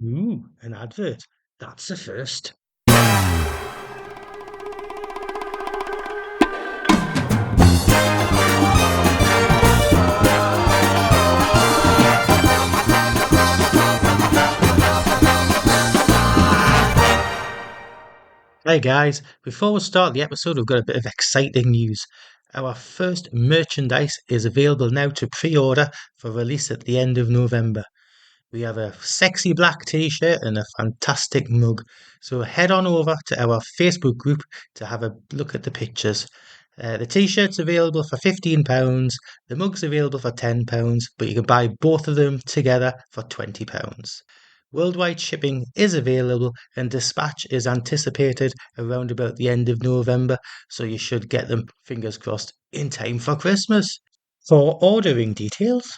Ooh, an advert. That's a first. Hey guys, before we start the episode, we've got a bit of exciting news. Our first merchandise is available now to pre order for release at the end of November. We have a sexy black t shirt and a fantastic mug. So head on over to our Facebook group to have a look at the pictures. The t shirt's available for £15, the mug's available for £10, but you can buy both of them together for £20. Worldwide shipping is available and dispatch is anticipated around about the end of November, so you should get them, fingers crossed, in time for Christmas. For ordering details,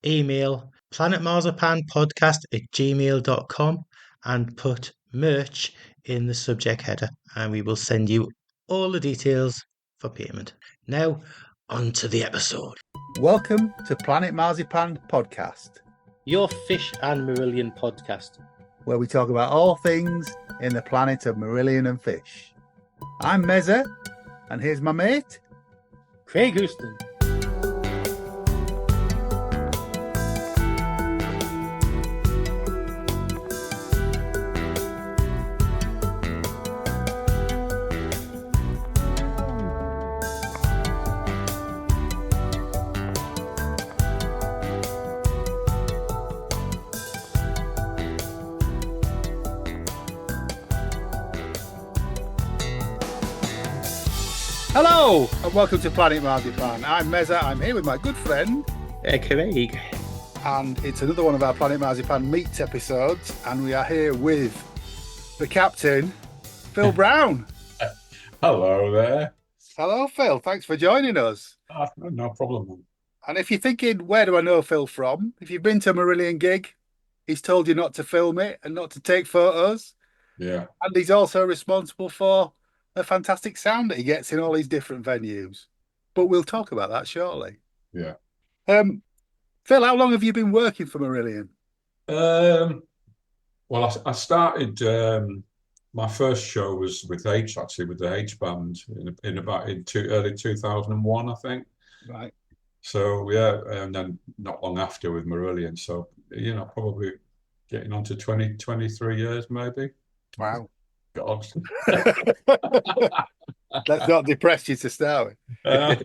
email planetmarzipanpodcast@gmail.com and put merch in the subject header, and we will send you all the details for payment. Now, on to the episode. Welcome to Planet Marzipan Podcast, Your Fish and Marillion podcast, where we talk about all things in the planet of Marillion and fish. I'm Meza, and here's my mate, Craig Houston. Hello, and welcome to Planet Marzipan. I'm Meza, I'm here with my good friend, Craig. and it's another one of our Planet Marzipan Meets episodes, and we are here with the captain, Phil Brown. Hello there. Hello, Phil. Thanks for joining us. No problem. And if you're thinking, where do I know Phil from? If you've been to a Marillion gig, he's told you not to film it and not to take photos. Yeah. And he's also responsible for the fantastic sound that he gets in all these different venues. But we'll talk about that shortly. Yeah. Phil, how long have you been working for Marillion? Well, I started. My first show was with H, actually, with the H band in early 2001, I think. Right. So yeah, and then not long after with Marillion. So probably getting on to 23 years, maybe. Wow. God. Let's not depress you to start with.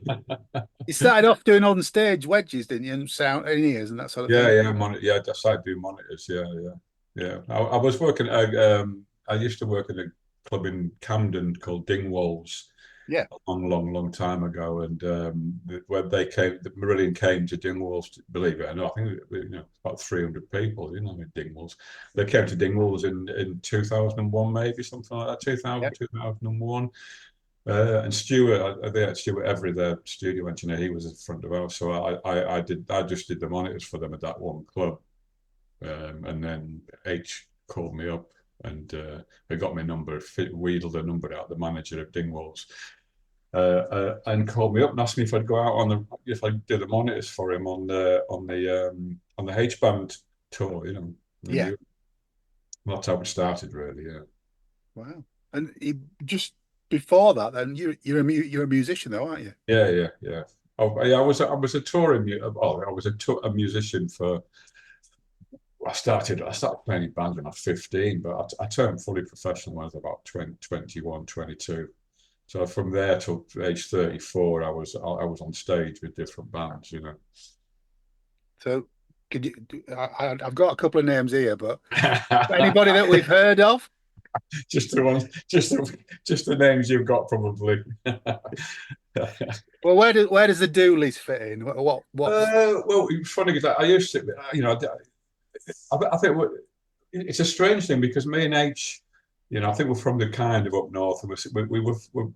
You started off doing on stage wedges, didn't you? And sound in ears and that sort of thing. Yeah. I started doing monitors. Yeah. I was working at. I used to work in a club in Camden called Dingwalls. Yeah. A long time ago, and when the Marillion came to Dingwalls, believe it or not, I think about 300 people, in Dingwalls. They came to Dingwalls in 2001, maybe something like that, 2001. And Stuart, they had Stuart Every, their studio engineer. He was in front of us, so I just did the monitors for them at that one club, and then H called me up. And they got my number, wheedled a number out, the manager of Dingwalls, and called me up and asked me if I'd go out if I did the monitors for him on the H band tour, Yeah. That's how it started, really. Yeah. Wow. And just before that, then you're a musician, though, aren't you? Yeah. Oh, yeah. I was a touring. Well, I was a musician for. I started playing in bands when I was 15, but I turned fully professional when I was about 21, 22. So from there till age 34, I was on stage with different bands, So could you? I've got a couple of names here, but anybody that we've heard of? Just the ones, just the names you've got, probably. Well, where does the Dooleys fit in? What? Well, it's funny because I used to, I think it's a strange thing because me and H, I think we're from the kind of up north, and we're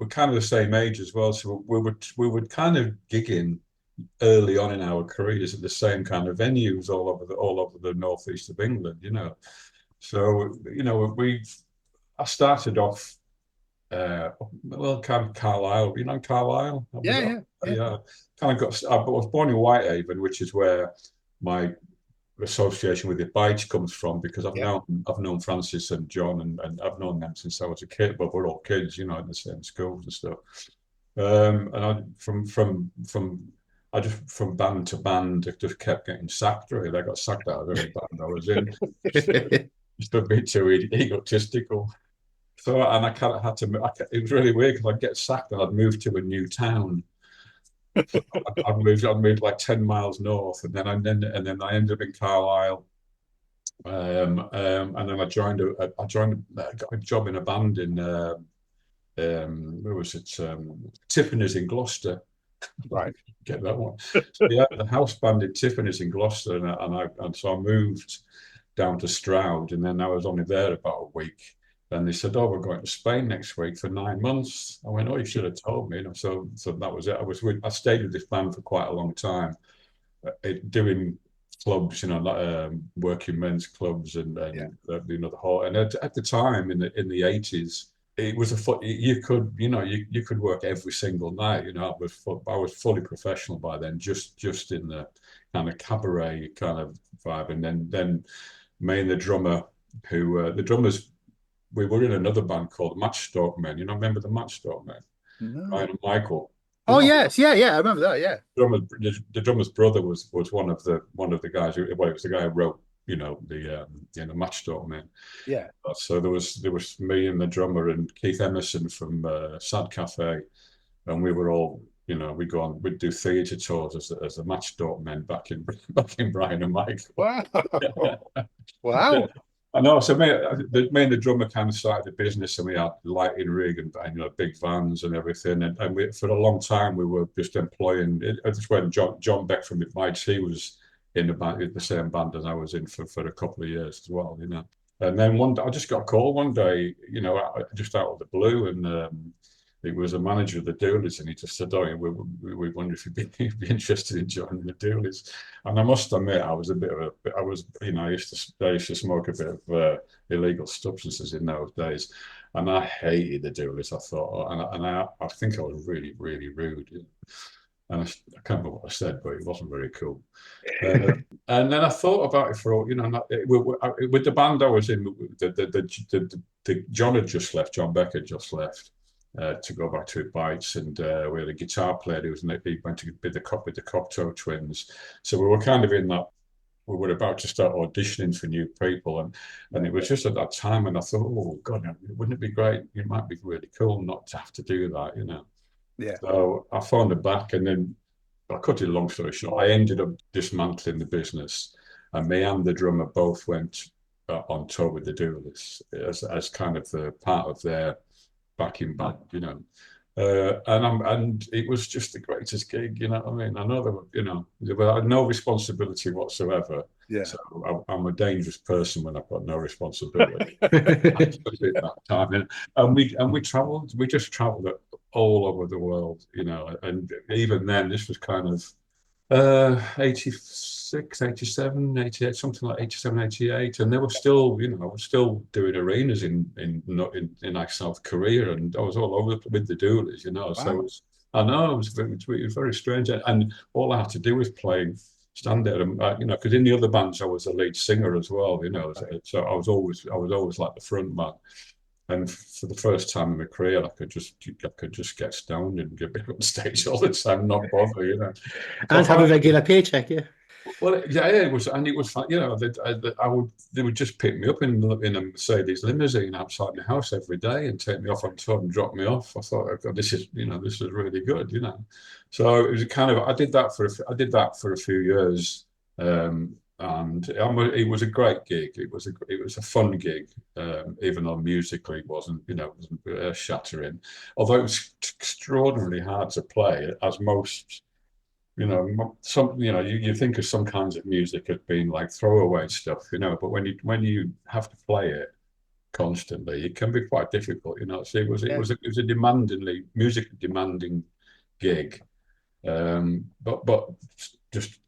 kind of the same age as well. So we would kind of gigging early on in our careers at the same kind of venues all over the northeast of England, So I started off, kind of Carlisle. Carlisle. Yeah. Kind of I was born in Whitehaven, which is where my association with the bike comes from, because I've known Francis and John, and I've known them since I was a kid. But we're all kids, in the same schools and stuff. And I from band to band, I just kept getting sacked. Really, I got sacked out of every band I was in. Just a bit too egotistical. So, and I kind of had to. It was really weird because I'd get sacked and I'd move to a new town. I'd moved like 10 miles north, and then I ended up in Carlisle. And then I got a job in a band in where was it? Tiffany's in Gloucester. Right. Get that one. So, yeah, the house band in Tiffany's in Gloucester, and so I moved down to Stroud, and then I was only there about a week. And they said, "Oh, we're going to Spain next week for 9 months." I went, "Oh, you should have told me." So that was it. I stayed with this band for quite a long time, doing clubs, like, working men's clubs, and the whole. And at the time in the 80s, it was you could work every single night. I was fully professional by then, just in the kind of cabaret kind of vibe. And then me and the drummer, the drummers. We were in another band called Matchstalk Men. Remember the Matchstalk Men? No. Ryan and Michael. Oh yes, yeah, I remember that. Yeah. The drummer's brother was one of the guys who. Well, it was the guy who wrote the Matchstalk Men. Yeah. So there was me and the drummer and Keith Emerson from Sad Cafe, and we were all. We'd do theatre tours as the Matchstalk Men back in Brian and Michael. Wow. Wow. I know. So me and the drummer kind of started the business, and we had lighting rig and big vans and everything. And we, for a long time, we were just employing. That's when John Beck from Midnight, he was in the same band as I was in for a couple of years as well. And then one day, I just got a call one day, just out of the blue, and it was a manager of the Dooleys, and he just said, "Oh, we wonder if you'd be interested in joining the Dooleys." And I must admit, I was I used to smoke a bit of illegal substances in those days, and I hated the Dooleys. I thought, and I think I was really, really rude. And I can't remember what I said, but it wasn't very cool. And then I thought about it for with the band I was in. John had just left. John Beck had just left. To go back to Bites, and we had a guitar player he went to be the with the Cocteau Twins. So we were kind of in that. We were about to start auditioning for new people, and it was just at that time, and I thought, "Oh God, wouldn't it be great? It might be really cool not to have to do that, Yeah. So I phoned them back, and then I cut it a long story short. I ended up dismantling the business, and me and the drummer both went on tour with the Dooleys as kind of the part of their backing band, and it was just the greatest gig, I mean. I know there had no responsibility whatsoever. Yeah. So I'm a dangerous person when I've got no responsibility. At that time, and we travelled. We just travelled all over the world, and even then, this was kind of 86, 87, 88, something like 87, 88, and they were still, I was still doing arenas in like South Korea, and I was all over with the Dooleys, Wow. So I know it was very strange, and all I had to do was stand there, and because in the other bands I was a lead singer as well, so I was always like the front man. And for the first time in my career, I could just get stoned and get on stage all the time, not bother, And have a regular paycheck, yeah. Well, it was, and it was like, they would just pick me up in a Mercedes limousine outside my house every day and take me off on tour and drop me off. I thought, oh God, this is really good, So it was kind of, I did that for a few years. And it was a great gig. It was a fun gig, even though musically it wasn't shattering. Although it was extraordinarily hard to play, as most, you think of some kinds of music as being like throwaway stuff, but when you have to play it constantly, it can be quite difficult, So it was a musically demanding gig, but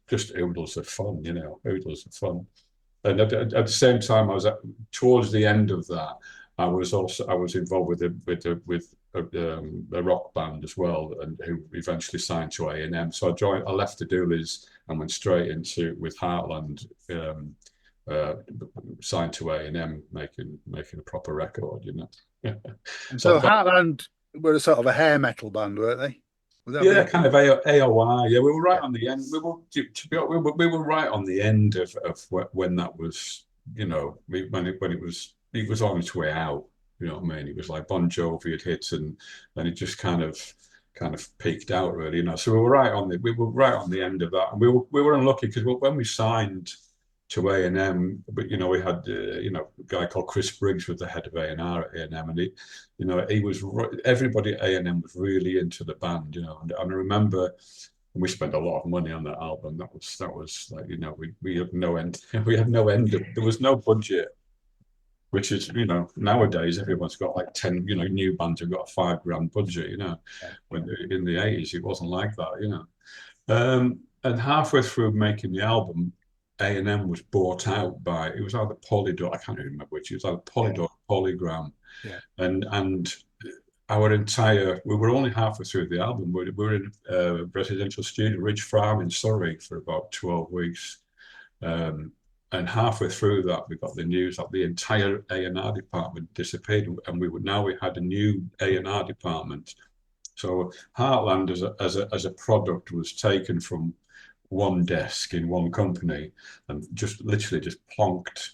just oodles of fun, oodles of fun. And at the same time, towards the end of that, I was involved with a rock band as well, and who eventually signed to A&M. So I left the Dooleys and went straight into with Heartland, uh, signed to A&M, making a proper record, you know. And So so I've got, Heartland were a sort of a hair metal band, weren't they? Was that yeah, the kind of AOI. Yeah, we were right yeah. on the end. We were, to be honest, we were right on the end of when that was, you know, when it was on its way out. You know what I mean? It was like Bon Jovi had hit, and then it just kind of peaked out, really. You know, so we were right on the end of that, and we were unlucky because when we signed to A&M, but you know, we had you know, a guy called Chris Briggs was the head of A&R at A&M, and he, you know, he was everybody at A&M was really into the band, you know, and I remember we spent a lot of money on that album. That was like, you know, we had no end, we had no end of, there was no budget, which is, you know, nowadays everyone's got like 10, you know, new bands have got a $5 grand budget, you know, when in the 80s it wasn't like that, you know. And halfway through making the album, A&M was bought out by, it was either Polydor, I can't even remember which, it was either Polydor or Polygram. Yeah. And our entire, we were only halfway through the album. We were in a residential studio, Ridge Farm in Surrey, for about 12 weeks. And halfway through that, we got the news that the entire A&R department disappeared, and we had a new A&R department. So Heartland as a product was taken from one desk in one company and just literally just plonked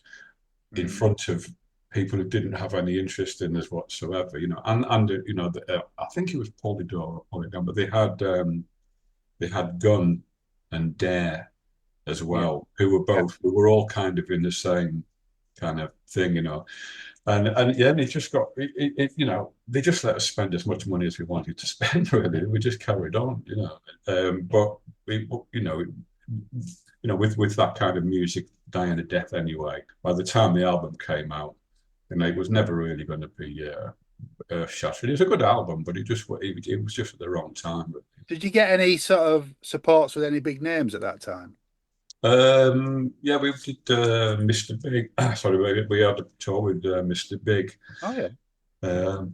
in front of people who didn't have any interest in us whatsoever, you know. And you know, I think it was Polydor or Polygon, but they had Gun and Dare as well, who were all kind of in the same kind of thing, you know. And yeah, and it just got you know, they just let us spend as much money as we wanted to spend, really. We just carried on, you know. But we, you know, with that kind of music dying a death anyway, by the time the album came out, and it was never really going to be earth-shattering. It was a good album, but it was just at the wrong time. Did you get any sort of supports with any big names at that time? Yeah, we did Mr. Big. Sorry, we had a tour with Mr. Big. Oh yeah.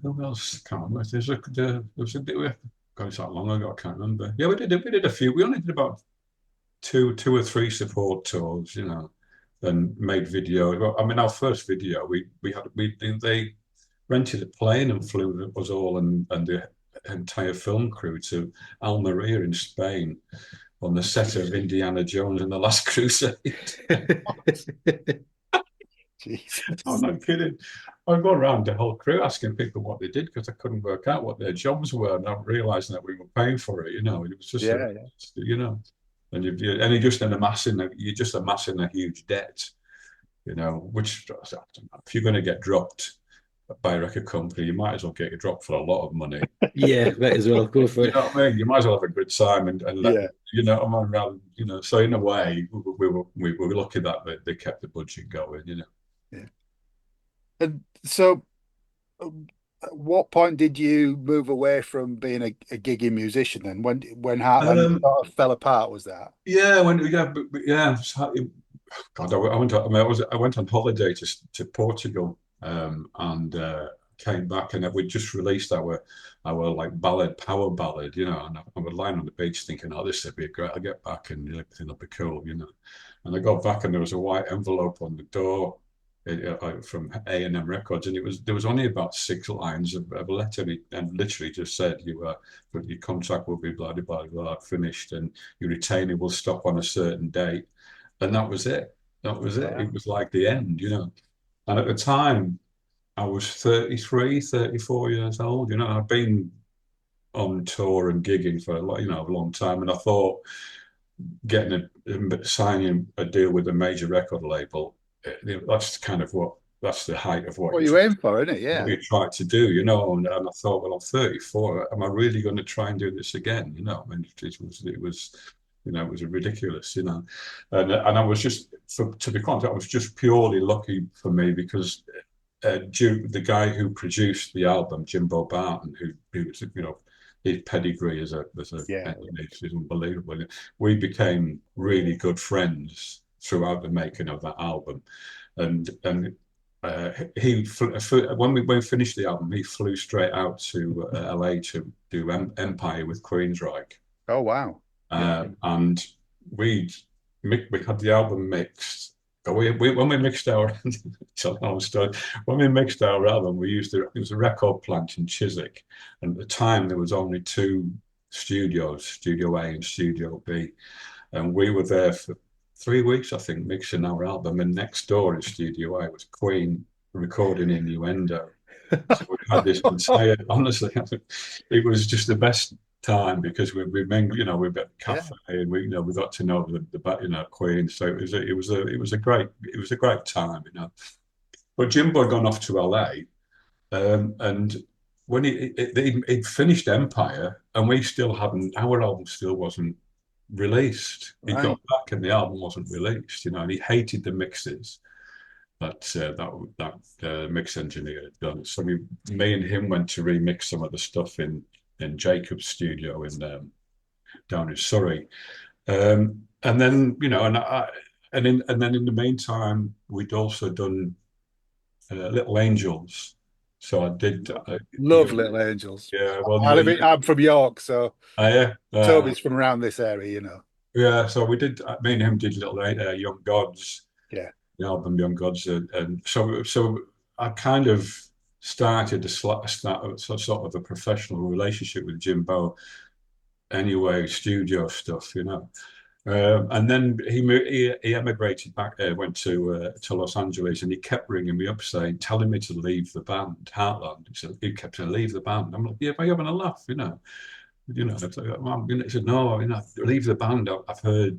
Who else? I can't remember. There was a bit. God, it's that long ago. I can't remember. Yeah, we did a few. We only did about two or three support tours, you know, and made videos. Well, I mean, our first video, they rented a plane and flew us all and the entire film crew to Almeria in Spain on the set of Indiana Jones and the Last Crusade. I'm not kidding. I go around the whole crew asking people what they did because I couldn't work out what their jobs were, and I'm realizing that we were paying for it. You know, it was just, you know, and you're just amassing a huge debt. You know, which if you're going to get dropped by a record company, you might as well get you dropped for a lot of money. Yeah, might as well go for You it. know what I mean? You might as well have a good time and let, Yeah. you know, rather, you know. So in a way, we were lucky that they kept the budget going. You know. Yeah. And so, at what point did you move away from being a gigging musician? Then, when Heartland sort of fell apart, was that? Yeah, God, I went on holiday to Portugal, and came back, and we just released our like power ballad, you know. And I was lying on the beach thinking, oh, this would be great. I'll get back and everything will be cool, you know. And I got back, and there was a white envelope on the door from A&M Records, and there was only about 6 lines of a letter, and literally just said your contract will be blah blah blah finished, and your retainer will stop on a certain date, and that was it. That was it. It was like the end, you know. And at the time, I was 33, 34 years old. You know, I've been on tour and gigging for a long time, and I thought signing a deal with a major record label, that's the height of what you aim for, isn't it? Yeah. What you try to do, you know. And I thought, well, I'm 34. Am I really going to try and do this again? You know, I mean, it was, you know, it was ridiculous, you know. And I was just, to be honest, I was just purely lucky for me because the guy who produced the album, Jimbo Barton, who was, you know, his pedigree as a is unbelievable. We became really good friends throughout the making of that album, and when we finished the album, he flew straight out to LA to do Empire with Queensryche. Oh wow! And we had the album mixed. When we mixed our when we mixed our album, we used it was a record plant in Chiswick, and at the time there was only two studios, Studio A and Studio B, and we were there for 3 weeks, I think, mixing our album. And next door in Studio A was Queen recording Innuendo. So we had this entire, honestly, it was just the best time because we got a cafe and we got to know the Queen. So it was a great time, But Jimbo had gone off to LA, and when he'd finished Empire, and we still hadn't, our album still wasn't released. He got back and the album wasn't released, and he hated the mixes that mix engineer had done. So me and him went to remix some of the stuff in Jacob's studio down in Surrey, and then and then in the meantime we'd also done Little Angels. So I did. Love Little Angels. Yeah, well, I'm from York, so yeah, Toby's from around this area, Yeah, so we did. Me and him did Little Young Gods. Yeah, the album Young Gods, and so I kind of started to start sort of a professional relationship with Jimbo. Anyway, studio stuff, and then he emigrated back, went to Los Angeles, and he kept ringing me up telling me to leave the band, Heartland. He kept saying, leave the band. I'm like, yeah, but you're having a laugh, He said, no, leave the band. I've heard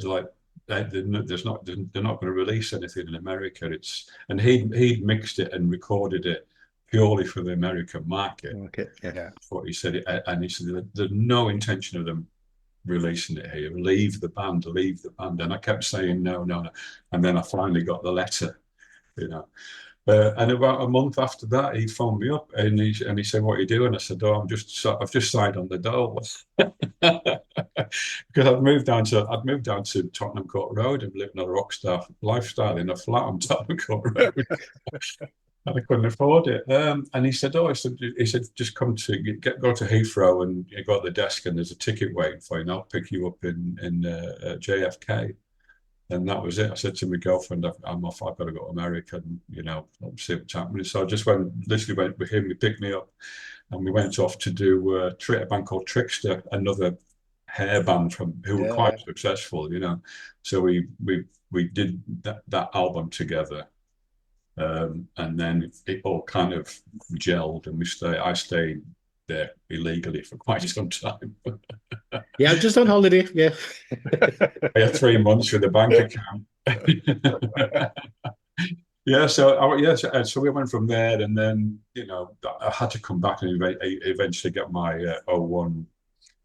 like they're not going to release anything in America. And he'd mixed it and recorded it purely for the American market. Yeah. That's what he said. And he said there's no intention of them releasing it here. Leave the band. And I kept saying no. And then I finally got the letter, and about a month after that, he phoned me up and he said, "What are you doing?" I said, "Oh, I've just signed on the dole." Because I'd moved down to Tottenham Court Road and living a rock star lifestyle in a flat on Tottenham Court Road. And I couldn't afford it. And he said, just come to go to Heathrow and you go to the desk and there's a ticket waiting for you and I'll pick you up in JFK. And that was it. I said to my girlfriend, I'm off, I've got to go to America and, see what's happening. So I just literally went with him, he picked me up and we went off to do a band called Trickster, another hair band who were quite successful, So we did that album together. And then it all kind of gelled and I stayed there illegally for quite some time. Yeah, just on holiday. Yeah. I had 3 months with a bank account. So we went from there, and then I had to come back and eventually get my 01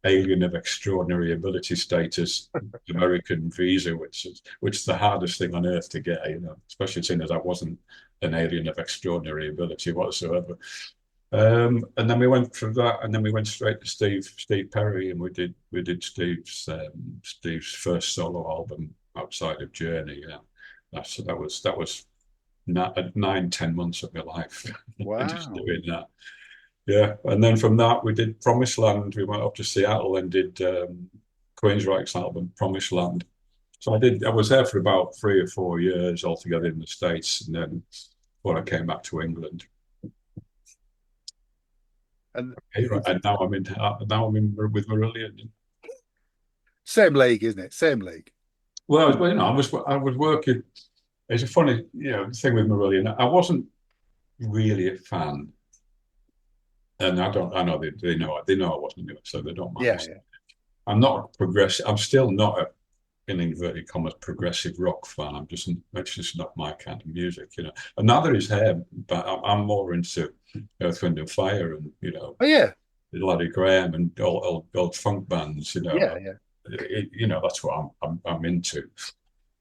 alien of extraordinary ability status American visa, which is the hardest thing on earth to get, especially seeing as I wasn't an alien of extraordinary ability whatsoever. And then we went from that, and then we went straight to Steve Perry, and we did Steve's first solo album outside of Journey. Yeah, that was 9-10 months of my life. Wow. Just doing that. Yeah, and then from that we did Promised Land. We went up to Seattle and did Queensryche's album Promised Land. So I was there for about 3 or 4 years altogether in the States, and then before I came back to England. And now I'm in with Marillion. Same league, isn't it? Same league. Well, I was working. It's a funny, thing with Marillion. I wasn't really a fan, and I know they know I wasn't, so they don't mind. Yeah. I'm not progressive. I'm still not in inverted commas progressive rock fan. It's just not my kind of music, And neither is him, but I'm more into Earth, Wind and Fire, and Laddie Graham and old funk bands, that's what I'm into.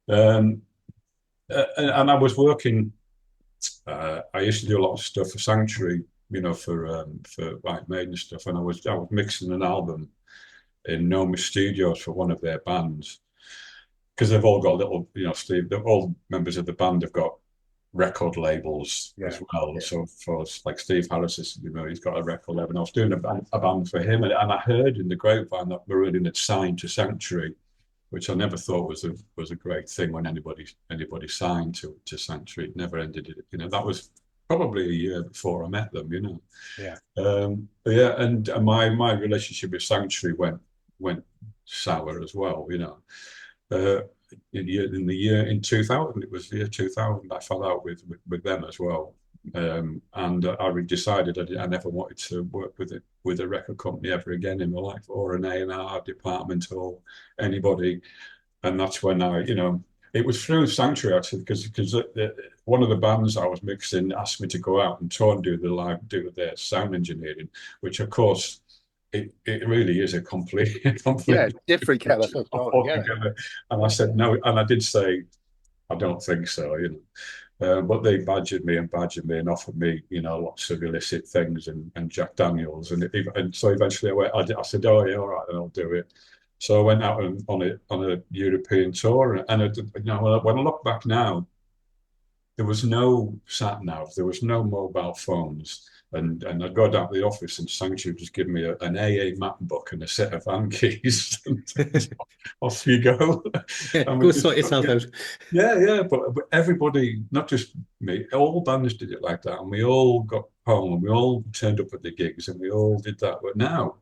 And I was working. I used to do a lot of stuff for Sanctuary, for White Maiden stuff, and I was mixing an album in Noma Studios for one of their bands, because they've all got little, Steve. All members of the band have got record labels as well. Yeah. So for like Steve Harris, he's got a record label. And I was doing a band for him, and I heard in the grapevine that Marillion had signed to Sanctuary, which I never thought was a great thing when anybody signed to Sanctuary. It never ended it. That was probably a year before I met them. Yeah. And my relationship with Sanctuary went sour as well. In 2000, it was the year 2000, I fell out with them as well. And I decided I never wanted to work with a record company ever again in my life, or an A&R department, or anybody. And that's when it was through Sanctuary actually, because one of the bands I was mixing asked me to go out and tour and do their sound engineering, which of course it really is a complete different kind of stuff. And I said no, and I did say I don't think so, but they badgered me and offered me, lots of illicit things and Jack Daniels, and so eventually I said, oh yeah, all right, then I'll do it. So I went out on a European tour, and when I look back now, there was no sat nav, there was no mobile phones. And I'd go down to the office and Sanctuary would just give me an AA map book and a set of van keys. Off you go. Go sort yourself out. Yeah. But everybody, not just me, all bands did it like that. And we all got home and we all turned up at the gigs and we all did that. But now,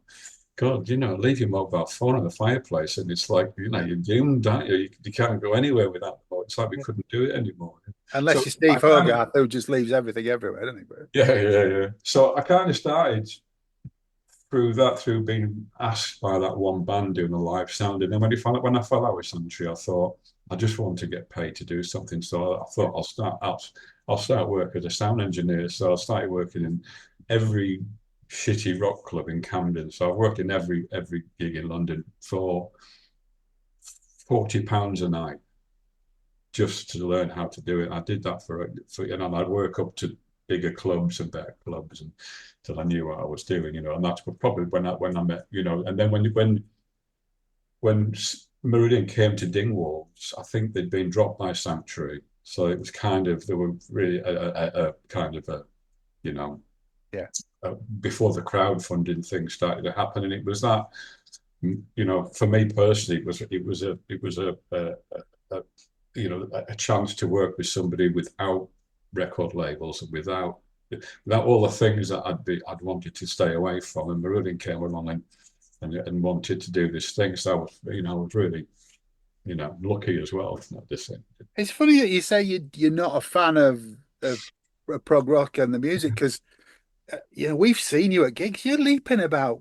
God, leave your mobile phone in the fireplace and it's like, you're doomed, aren't you? You can't go anywhere without it. It's like we couldn't do it anymore. Unless you're Steve Hogarth, who just leaves everything everywhere, doesn't he? Yeah. So I kind of started through being asked by that one band doing a live sound. And then when I fell out with Sanctuary, I thought, I just want to get paid to do something. So I thought I'll start work as a sound engineer. So I started working in every shitty rock club in Camden. So I worked in every gig in London for £40 a night, just to learn how to do it. I did that for and I'd work up to bigger clubs and better clubs until I knew what I was doing, and that's probably when I met, and then when Marillion came to Dingwalls, I think they'd been dropped by Sanctuary. So it was there were really a kind of before the crowdfunding thing started to happen. And it was that, for me personally, it was a chance to work with somebody without record labels and without all the things that I'd wanted to stay away from. And Marillion came along and wanted to do this thing. So I was really, lucky as well. It's funny that you say you're not a fan of prog rock and the music, because we've seen you at gigs. You're leaping about,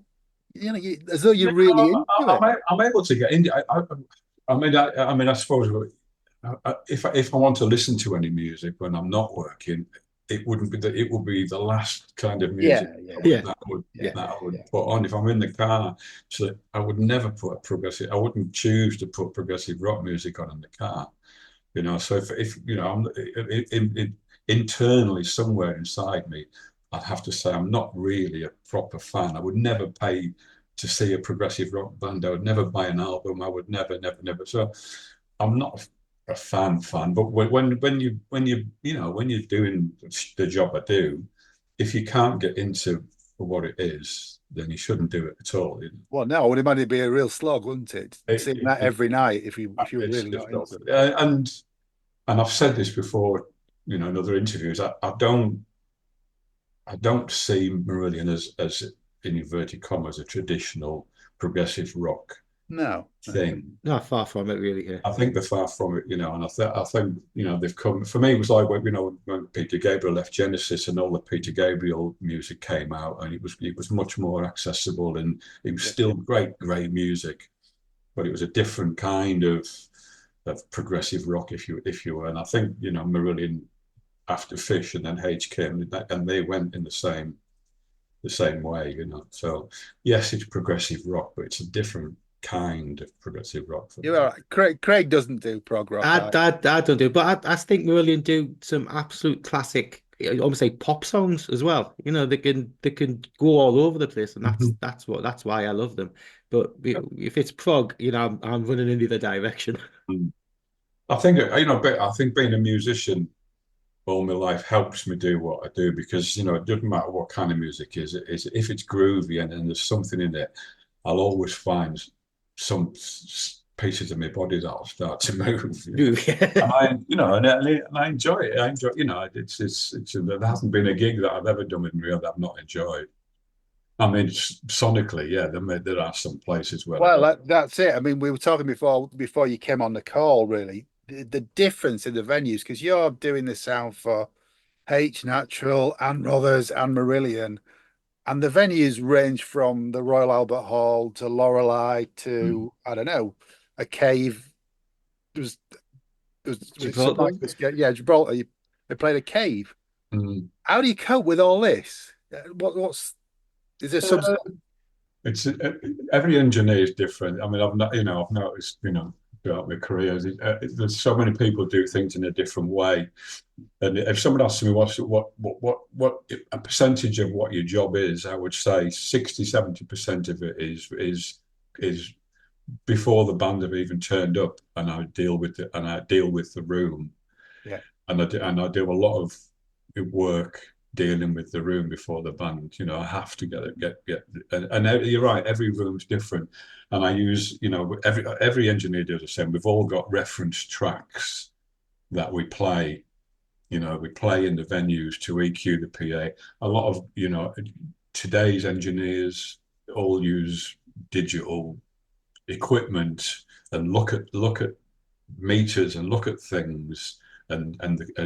as though you're really into it. I'm able to get into it. I suppose if I want to listen to any music when I'm not working, it would be the last kind of music that I would put on if I'm in the car. So I would never put I wouldn't choose to put progressive rock music on in the car. So if I'm internally somewhere inside me, I'd have to say I'm not really a proper fan. I would never pay to see a progressive rock band. I would never buy an album. I would never. So I'm not a fan, but when you're doing the job I do, if you can't get into what it is, then you shouldn't do it at all. Well, no, I would imagine it'd be a real slog, wouldn't it? Seeing that every night if you're really not into it. And I've said this before, in other interviews. I don't see Marillion as in inverted commas a traditional progressive rock thing. No, far from it, really. Yeah. I think they're far from it, and I think they've come. For me, it was like when Peter Gabriel left Genesis and all the Peter Gabriel music came out, and it was much more accessible, and it was still great music, but it was a different kind of progressive rock, if you were. And I think Marillion, after Fish and then H came, and they went in the same way, So yes, it's progressive rock, but it's a different kind of progressive rock. You're all right. Craig doesn't do prog rock. I don't do, but I think Marillion do some absolute classic, almost like pop songs as well. They can go all over the place, and that's why I love them. But if it's prog, I'm running in the other direction. I think being a musician, all my life helps me do what I do because it doesn't matter what kind of music is if it's groovy and there's something in it, I'll always find some pieces of my body that'll start to move. And I enjoy it. I enjoy, there hasn't been a gig that I've ever done in Rio that I've not enjoyed. I mean, sonically, yeah, there are some places where I Well, don't. that's it. I mean, we were talking before you came on the call, really, the difference in the venues, because you're doing the sound for H Natural and Brothers and Marillion, and the venues range from the Royal Albert Hall to Lorelei Mm. to, I don't know, a cave. With something Gibraltar. like this, yeah, Gibraltar. They played a cave. Mm. How do you cope with all this? What's is there some? Uh, It's every engineer is different. I mean, I've noticed, throughout my career, there's so many people do things in a different way. And if someone asks me what a percentage of what your job is, I would say 60-70% of it is before the band have even turned up, and I deal with the room, Yeah, and I do a lot of work dealing with the room before the band. I have to and you're right, every room's different, and I use every engineer does the same. We've all got reference tracks that we play. We play in the venues to EQ the PA. A lot of today's engineers all use digital equipment and look at meters and look at things and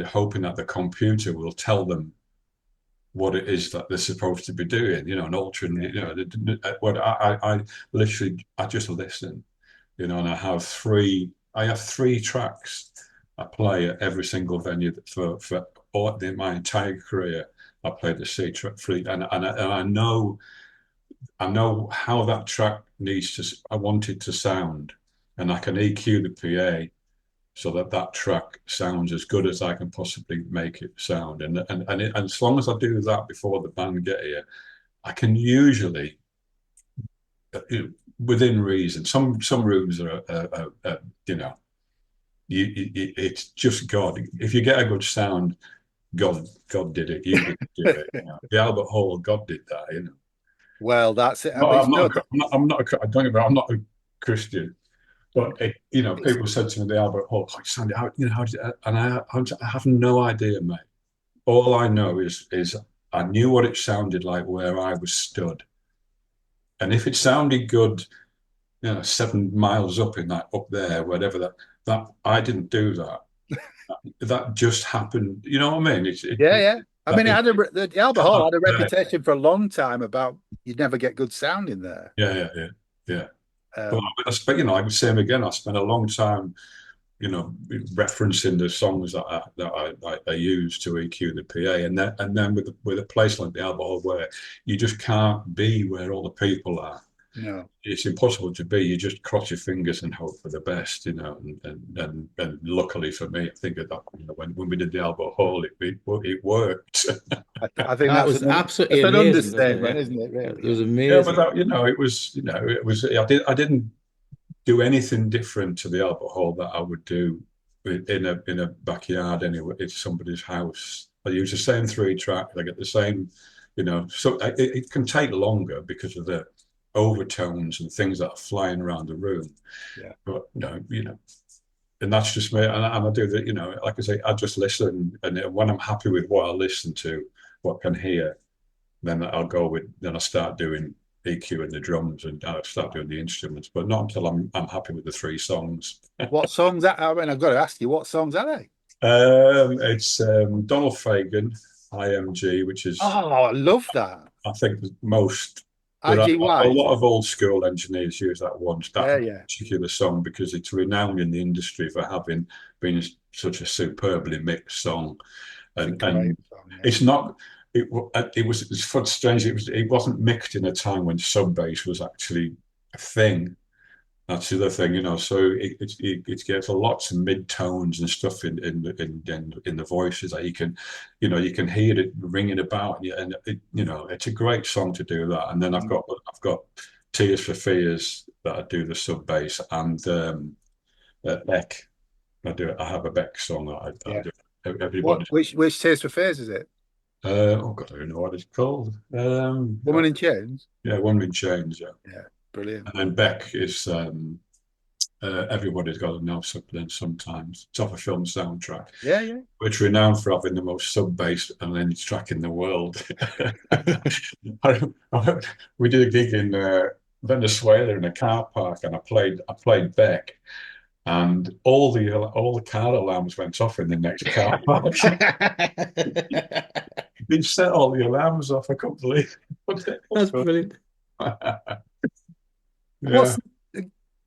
hoping that the computer will tell them what it is that they're supposed to be doing, and altering, what I literally, I just listen, and I have three tracks I play at every single venue for my entire career. I played the C track free, and I know how that track I want it to sound, and I can EQ the PA so that that track sounds as good as I can possibly make it sound. And as long as I do that before the band get here, I can usually, within reason. Some rooms are it's just God. If you get a good sound, God did it. You didn't do it. The Albert Hall, God did that. well, that's it. I No, mean, it's no, I don't get me wrong, I'm not a Christian. But people said to me, the Albert Hall, oh, Sandy, how did and I have no idea, mate. All I know is I knew what it sounded like where I was stood, and if it sounded good, 7 miles up up there, whatever that I didn't do that. That just happened. You know what I mean? yeah, yeah. I mean, the Albert Hall had a Yeah, reputation for a long time about you'd never get good sound in there. yeah. But Um, I spent, I would say again, I spent a long time referencing the songs that I use to EQ the PA, and then with a place like the Albert Hall where you just can't be where all the people are. no. It's impossible to be. You just cross your fingers and hope for the best, and luckily for me, I think that when we did the Albert Hall, it worked. I think That was absolutely that's an amazing, wasn't it? understatement, Yeah. isn't it? It Really? was Yeah, but amazing. it was. I didn't do anything different to the Albert Hall that I would do in a backyard anyway. It's somebody's house. I use the same three track. I get the same, So it can take longer because of the overtones and things that are flying around the room. Yeah. But and that's just me. And I do that. Like I say, I just listen, and when I'm happy with what I listen to, what I can hear, then I start doing EQ and the drums, and I start doing the instruments, but not until I'm happy with the three songs. What songs? I mean, I've got to ask you, what songs are they? It's Donald Fagen, IMG, which is Oh, I love that. I think the most. But a IGY. lot of old school engineers use that Yeah, yeah. particular song because it's renowned in the industry for having been such a superbly mixed song, It's a and great song. Yeah. it's not. It's strange. It wasn't mixed in a time when sub bass was actually a thing. That's the other thing, So it gets lots of mid tones and stuff in the voices that you can hear it ringing about, and it's a great song to do that. And then I've got Tears for Fears that I do the sub bass, and Beck. I have a Beck song that I Yeah. do. Everybody. Which Tears for Fears is it? Oh God, I don't know what it's called. Woman in Chains. Yeah, One in Chains. Yeah, Yeah, brilliant. and then Beck is Everybody's Got to Know Something Sometimes. It's off a film soundtrack, Yeah. which renowned for having the most sub-bass and then track in the world. We did a gig in Venezuela in a car park, and I played Beck, and all the car alarms went off in the next car park. They set all the alarms off. I couldn't believe it. That's brilliant. Yeah.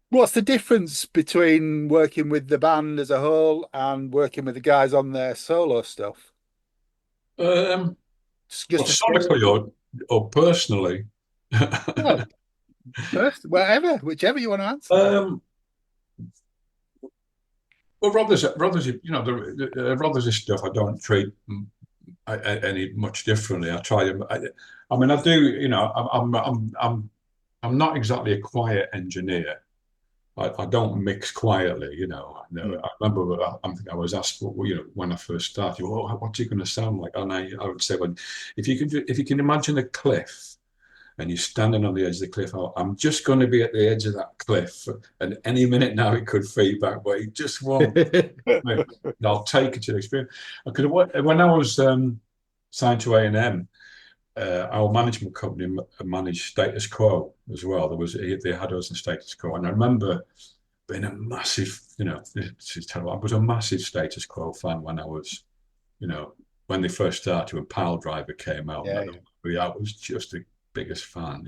What's the difference between working with the band as a whole and working with the guys on their solo stuff? Well, Just sonically or personally. well, first, whichever you want to answer. Well, Brothers, the Brothers' stuff I don't treat any much differently. I try them. I mean, I do. I'm not exactly a quiet engineer. I don't mix quietly. I remember I was asked, when I first started, what's it going to sound like? And I would say, well, if you can imagine a cliff and you're standing on the edge of the cliff, I'm just going to be at the edge of that cliff, and any minute now it could feedback, but it just won't. I'll take it to the experience. Because when I was signed to A&M, our management company managed Status Quo as well. They had us in Status Quo, and I remember being a massive, this is terrible. I was a massive Status Quo fan when I was, when they first started, when Pile Driver came out. Yeah, I was just the biggest fan,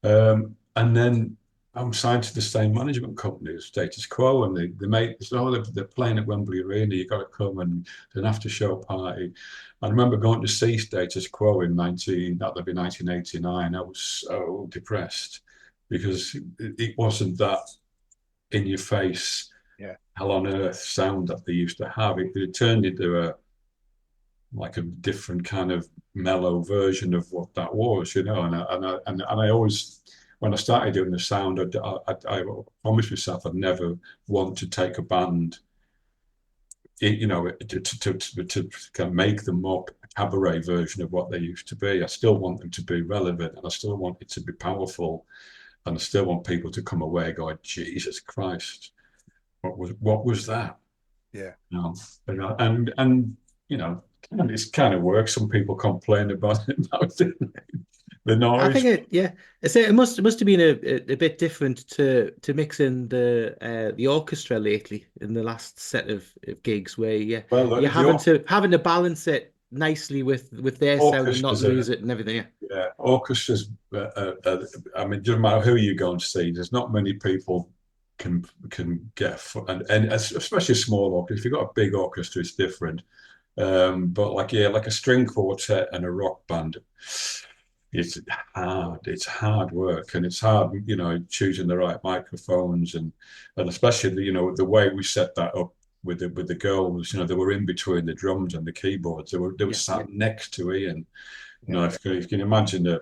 and then I'm signed to the same management company as Status Quo, and they're playing at Wembley Arena. You got to come and do an after show party. I remember going to see Status Quo in 1989. I was so depressed because it wasn't that in your face, hell on earth sound that they used to have. It turned into a different kind of mellow version of what that was, And I always, when I started doing the sound, I promised myself I'd never want to take a band, to kind of make them more cabaret version of what they used to be. I still want them to be relevant, and I still want it to be powerful, and I still want people to come away going, Jesus Christ, what was that? Yeah. And it's kind of works. Some people complain about it. The noise. I think it must have been a bit different to mix in the orchestra lately in the last set of gigs where you're having to balance it nicely with their sound and not lose it and everything. Yeah, orchestras. I mean, doesn't matter who you go and see. There's not many people can get, and especially a small orchestra. If you've got a big orchestra, it's different. But like a string quartet and a rock band, it's hard work, and it's hard, choosing the right microphones, and especially the way we set that up with the girls, they were in between the drums and the keyboards. They were sat next to Ian. If you can imagine a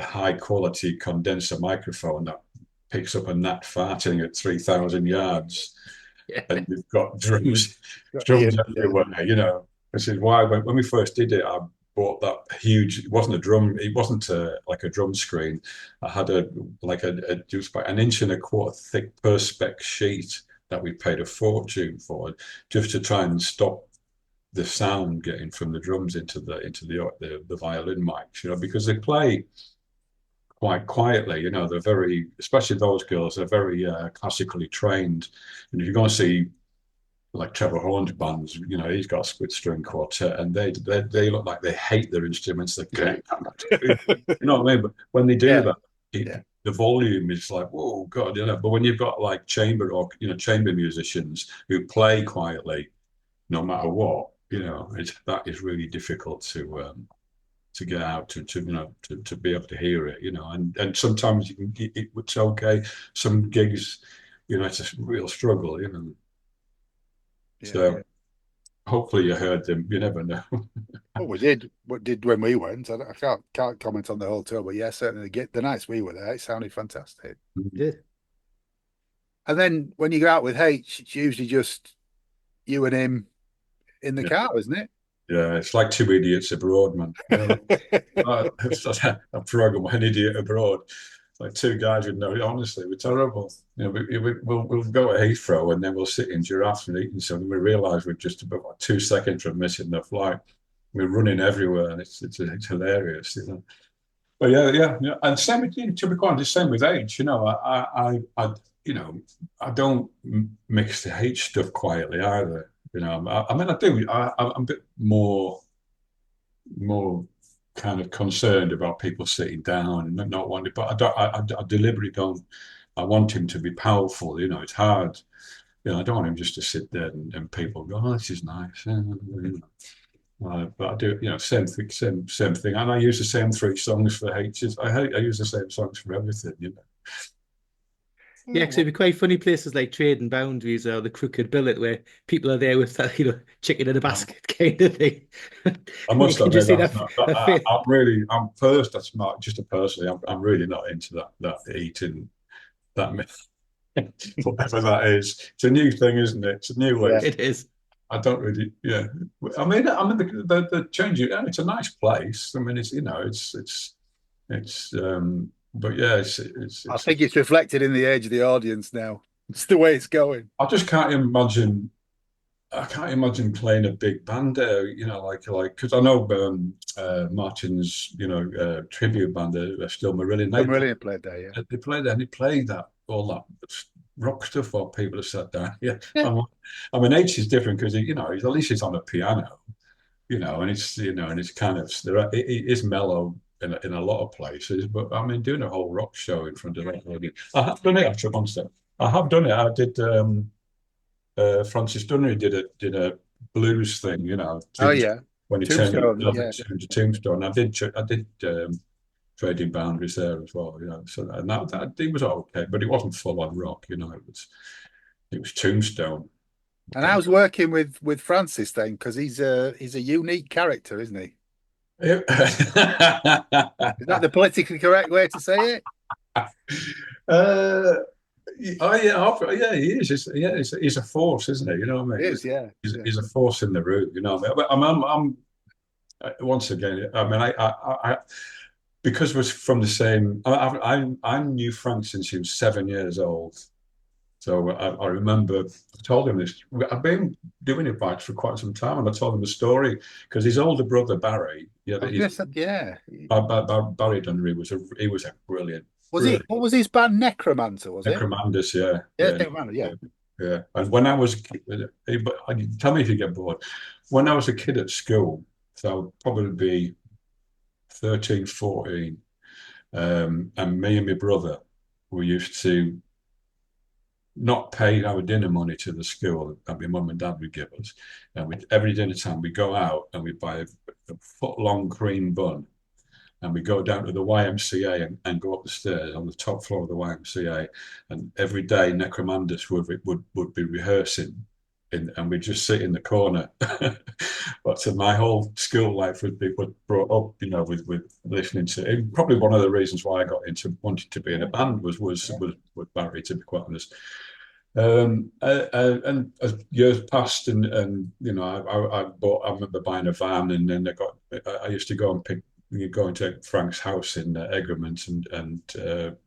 high quality condenser microphone that picks up a gnat farting at 3,000 yards, and you've got drums everywhere, This is why when we first did it, I bought that huge. It wasn't a drum. It wasn't like a drum screen. I had just about an inch and a quarter thick perspex sheet that we paid a fortune for, just to try and stop the sound getting from the drums into the violin mics. Because they play quite quietly. They're very, especially those girls. They're very classically trained, and if you're going to see, like Trevor Horn's bands, he's got a split string quartet, and they look like they hate their instruments. They you know what I mean? But when they do that, the volume is like, whoa, God, But when you've got like chamber musicians who play quietly, no matter what, that is really difficult to get out to be able to hear it, and sometimes it's okay. Some gigs, it's a real struggle, So hopefully you heard them. You never know. What we did when we went, I can't comment on the whole tour, but certainly the nights we were there, it sounded fantastic. It did. And then when you go out with H, it's usually just you and him in the Yeah. car, isn't it? Yeah, it's like two idiots abroad, man. A program, one idiot abroad. It's like two guys who know. Honestly, we're terrible. We'll go at Heathrow and then we'll sit in giraffes and eating something. We realise we're just about 2 seconds from missing the flight. We're running everywhere, and it's hilarious, you know. But yeah. And same with, to be quite honest, same with age. You know, I don't mix the hate stuff quietly either. You know, I mean, I do. I'm a bit more kind of concerned about people sitting down and not wanting, but I don't. I deliberately don't. I want him to be powerful. You know, it's hard. You know, I don't want him just to sit there and people go, "Oh, this is nice." But I do, you know, same thing, and I use the same three songs for H's. I use the same songs for everything, you know. Yeah, because it'd be quite funny places like Trading Boundaries or the Crooked Billet where people are there with that, chicken in a basket kind of thing. I must You can admit just see that's not. I'm first. That's not just a personally. I'm really not into that eating that whatever that is. It's a new thing, isn't it? It's a new way. Yeah. It is. I don't really. Yeah. I mean, the change. It's a nice place. I mean, it's but yeah, I think it's reflected in the age of the audience now. It's the way it's going. I just can't imagine. I can't imagine playing a big band there, you know, like because I know Martin's, tribute band, still Marillion. Marillion played there, yeah. They played there, and they played that all that rock stuff while people have sat down. Yeah, I mean, H is different because he's at least he's on a piano, and it's kind of it is mellow in a lot of places. But I mean, doing a whole rock show in front of that audience, I have done it actually once. I have done it. I did. Francis Dunnery did a blues thing, Oh yeah, when he Tombstone, turned to Tombstone. I did Trading Boundaries there as well, So and that it was okay, but it wasn't full on rock, It was Tombstone. And I was working with Francis then because he's a unique character, isn't he? Is that the politically correct way to say it? Oh yeah, he is. He's a force, isn't he? You know what I mean? He is, yeah. He's a force in the room. You know what I mean? But I'm once again. I mean, I because we're from the same. I knew Frank since he was 7 years old. So I remember I told him this. I've been doing it bikes for quite some time, and I told him the story because his older brother Barry. Barry Dunnery was a brilliant. What was his band? Necromancer, was it? Necromandus, yeah. Yeah, Necromancer, yeah. Yeah. And when I was, tell me if you get bored. When I was a kid at school, so I'd probably be 13, 14, and me and my brother, we used to not pay our dinner money to the school that my mum and dad would give us. And every dinner time we go out and we buy a foot-long cream bun. And we go down to the YMCA and go up the stairs on the top floor of the YMCA. And every day, Necromandus would be rehearsing, and we'd just sit in the corner. But so my whole school life would be brought up, with listening to it. Probably one of the reasons why I got into wanting to be in a band was Barry, to be quite honest. And as years passed, and I remember buying a van, and then I used to go and go into Frank's house in Egremont and to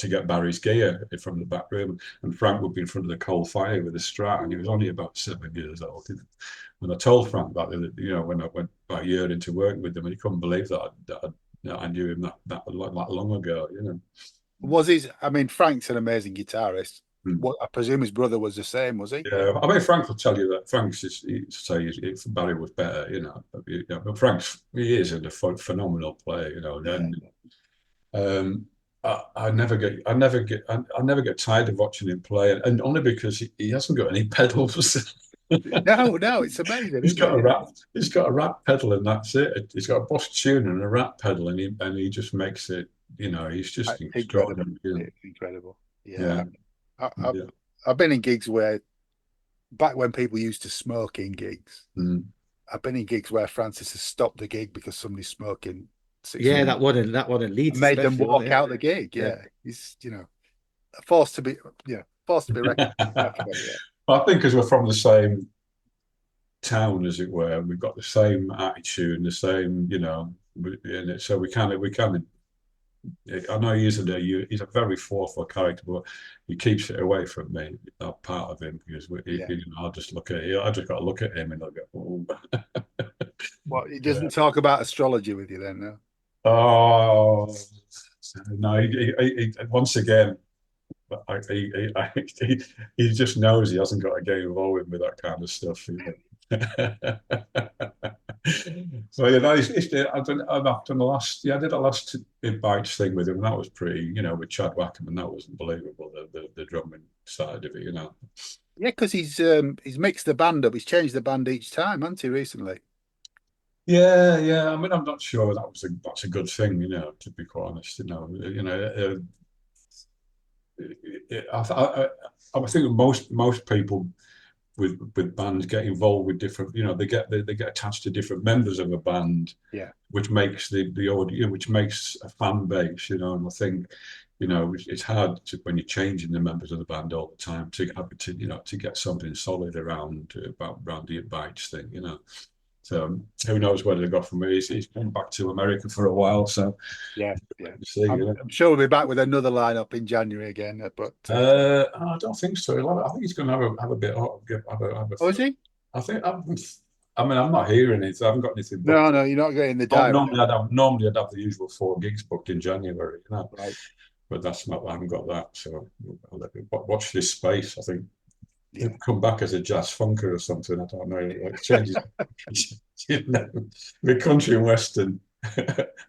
get Barry's gear from the back room, and Frank would be in front of the coal fire with a Strat, and he was only about 7 years old. And I told Frank that when I went about a year into working with him, and he couldn't believe that I knew him that long ago. Frank's an amazing guitarist. I presume his brother was the same, was he? Yeah, I mean, Frank will tell you that Frank's Barry was better, But he is a phenomenal player, And I never get tired of watching him play, and only because he hasn't got any pedals. No, it's amazing. He's got a rat pedal, and that's it. He's got a Boss tuner and a rat pedal, and he just makes it. He's just extraordinary. It's incredible. Yeah. I've been in gigs where, back when people used to smoke in gigs, I've been in gigs where Francis has stopped the gig because somebody's smoking. Yeah, that one in Leeds made them walk out the gig. Yeah, he's forced to be recognized. I think because we're from the same town, as it were. We've got the same attitude and the same, and so we kind of. I know he's a very thoughtful character, but he keeps it away from me. That part of him, because I'll just look at I just got to look at him and I'll go, oh. Well, he doesn't talk about astrology with you then, no? Oh no! Once again, he just knows he hasn't got to get involved with that kind of stuff. So I've done the last. Yeah, I did the last Bites thing with him. And that was pretty. With Chad Wackerman, that was unbelievable. The drumming side of it. Yeah, because he's mixed the band up. He's changed the band each time, hasn't he, recently? Yeah, yeah. I mean, I'm not sure that's a good thing. To be quite honest. I think most people with bands get involved with different, they get attached to different members of a band, yeah, which makes the audio, which makes a fan base, and I think, it's hard when you're changing the members of the band all the time to get something solid around the Bites thing. So who knows where they got from? He's gone back to America for a while, so yeah. see, I'm sure we'll be back with another lineup in January again. But I don't think so. I think he's going to have a bit of oh, is he? I think. I mean, I'm not hearing it. I haven't got anything booked. No, you're not getting the diary. Normally I'd have the usual 4 gigs booked in January, right? But that's not. I haven't got that. So watch this space. I think Yeah. he'll come back as a jazz funker or something. I don't know. Like changes, the country and western.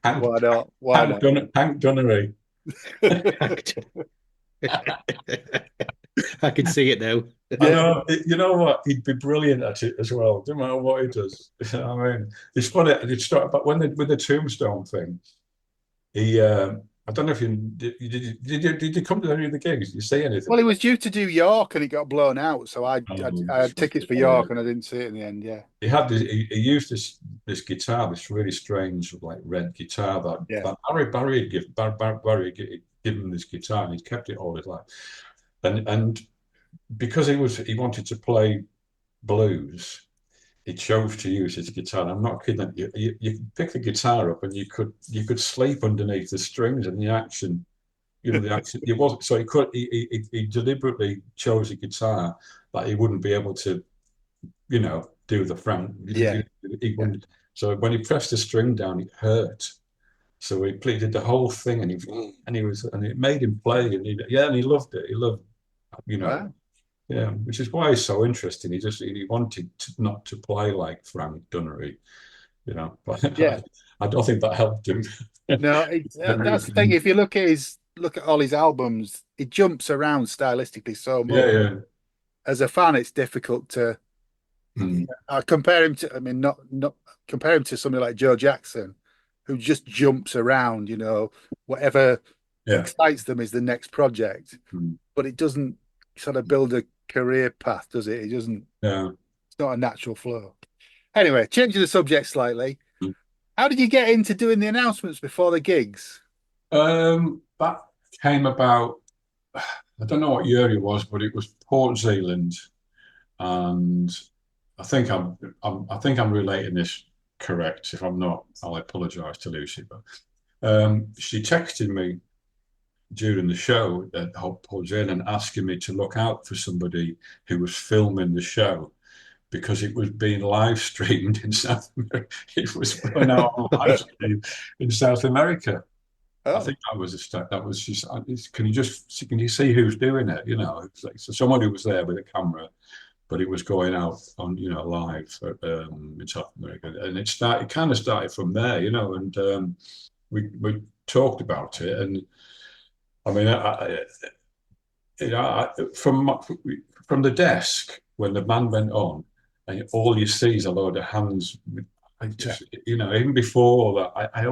Why not? Why not? Hank Dunnery. I can see it now. I know. You know what? He'd be brilliant at it as well. No matter what he does. I mean, it's funny. It started, but with the Tombstone thing, he. I don't know if did you come to any of the gigs? Did you see anything? Well, he was due to do York and it got blown out, so I had tickets for York and I didn't see it in the end. Yeah, he had he used this guitar, this really strange like red guitar that Barry had given him this guitar, and he's kept it all his life. And because he wanted to play blues, he chose to use his guitar. I'm not kidding. You could pick the guitar up and you could sleep underneath the strings and the action. It wasn't so he deliberately chose a guitar that he wouldn't be able to, do the front. Yeah. He wouldn't. So when he pressed the string down, it hurt. So he did the whole thing, and it made him play, and he loved it. He loved, Wow. Yeah, which is why he's so interesting. He wanted not to play like Frank Dunnery, But Yeah. I don't think that helped him. No, that's the thing. If you look at all his albums, it jumps around stylistically so much. Yeah. As a fan, it's difficult to compare him to. I mean, not compare him to somebody like Joe Jackson, who just jumps around. Whatever excites them is the next project, but it doesn't sort of build a career path, does it? It doesn't. Yeah. It's not a natural flow. Anyway, changing the subject slightly. How did you get into doing the announcements before the gigs? That came about. I don't know what year it was, but it was Port Zealand, and I think I'm relating this correct. If I'm not, I'll apologise to Lucy. But she texted me during the show at Port Zealand asking me to look out for somebody who was filming the show, because it was being live streamed in South America. It was going out on live stream in South America. Oh. I think that was a step. That was just. Can you see who's doing it? It's like, so someone who was there with a camera, but it was going out on live in South America, and it kind of started from there, and we talked about it, and I mean, from the desk when the band went on, and all you see is a load of hands. I just, even before that, I've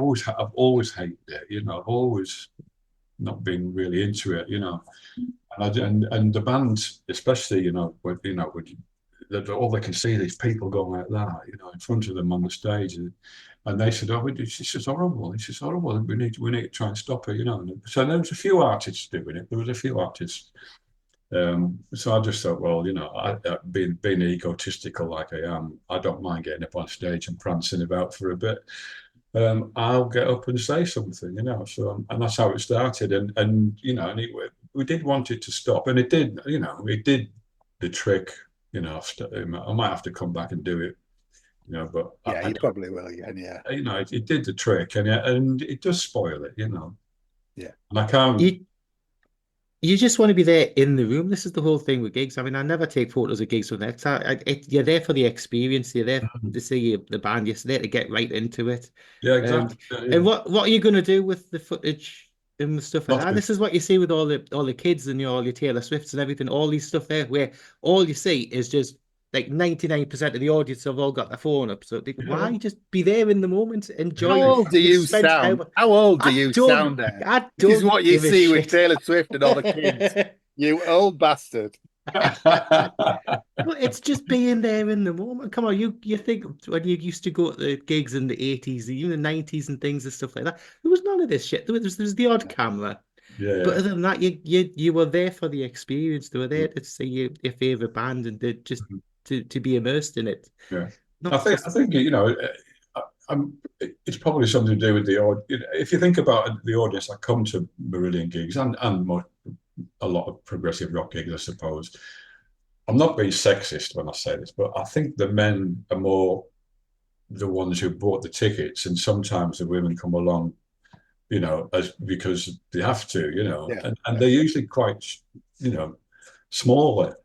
always hated it. I've always not been really into it. And the band, especially, all they can see these people going like that, in front of them on the stage, and they said, "Oh, it's just horrible. It's just horrible. We need to try and stop it." So there was a few artists doing it. There was a few artists So I just thought, well, being egotistical like I am, I don't mind getting up on stage and prancing about for a bit. I'll get up and say something, So and that's how it started, and we did want it to stop, and it did, it did the trick, I might have to come back and do it, but Yeah, you probably will again. Yeah, it did the trick, and it does spoil it, yeah. And I can't. You just want to be there in the room. This is the whole thing with gigs. I mean, I never take photos of gigs with next. You're there for the experience. You're there to see the band. You're there to get right into it. Yeah, And exactly. Yeah. and what are you going to do with the footage and the stuff like that? And this is what you see with all the kids and all your Taylor Swifts and everything. All these stuff there, where all you see is just like 99% of the audience have all got their phone up. So why just be there in the moment, enjoy How it? old do you sound? How old do you sound there? I This is don't what you give a see with shit. Taylor Swift and all the kids. You old bastard. Well, it's just being there in the moment. Come on, you think when you used to go to the gigs in the 80s, even the 90s and things and stuff like that, there was none of this shit. There was the odd camera. Yeah. But other than that, you were there for the experience. They were there to see your favorite band and to be immersed in it. Yeah. Not I think it's probably something to do with the audience. If you think about the audience that come to Marillion gigs and more, a lot of progressive rock gigs, I suppose. I'm not being sexist when I say this, but I think the men are more the ones who bought the tickets, and sometimes the women come along, because they have to, and they're usually quite, smaller,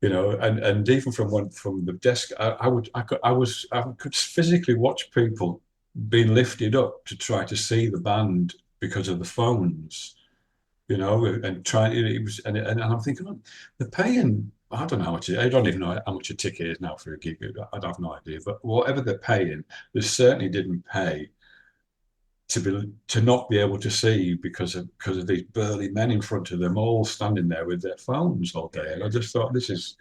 and even from the desk, I could physically watch people being lifted up to try to see the band because of the phones, and trying it was, and I'm thinking, oh, they're paying. I don't know how much. I don't even know how much a ticket is now for a gig. I'd have no idea. But whatever they're paying, they certainly didn't pay to not be able to see because of these burly men in front of them, all standing there with their phones all day. And I just thought, this is.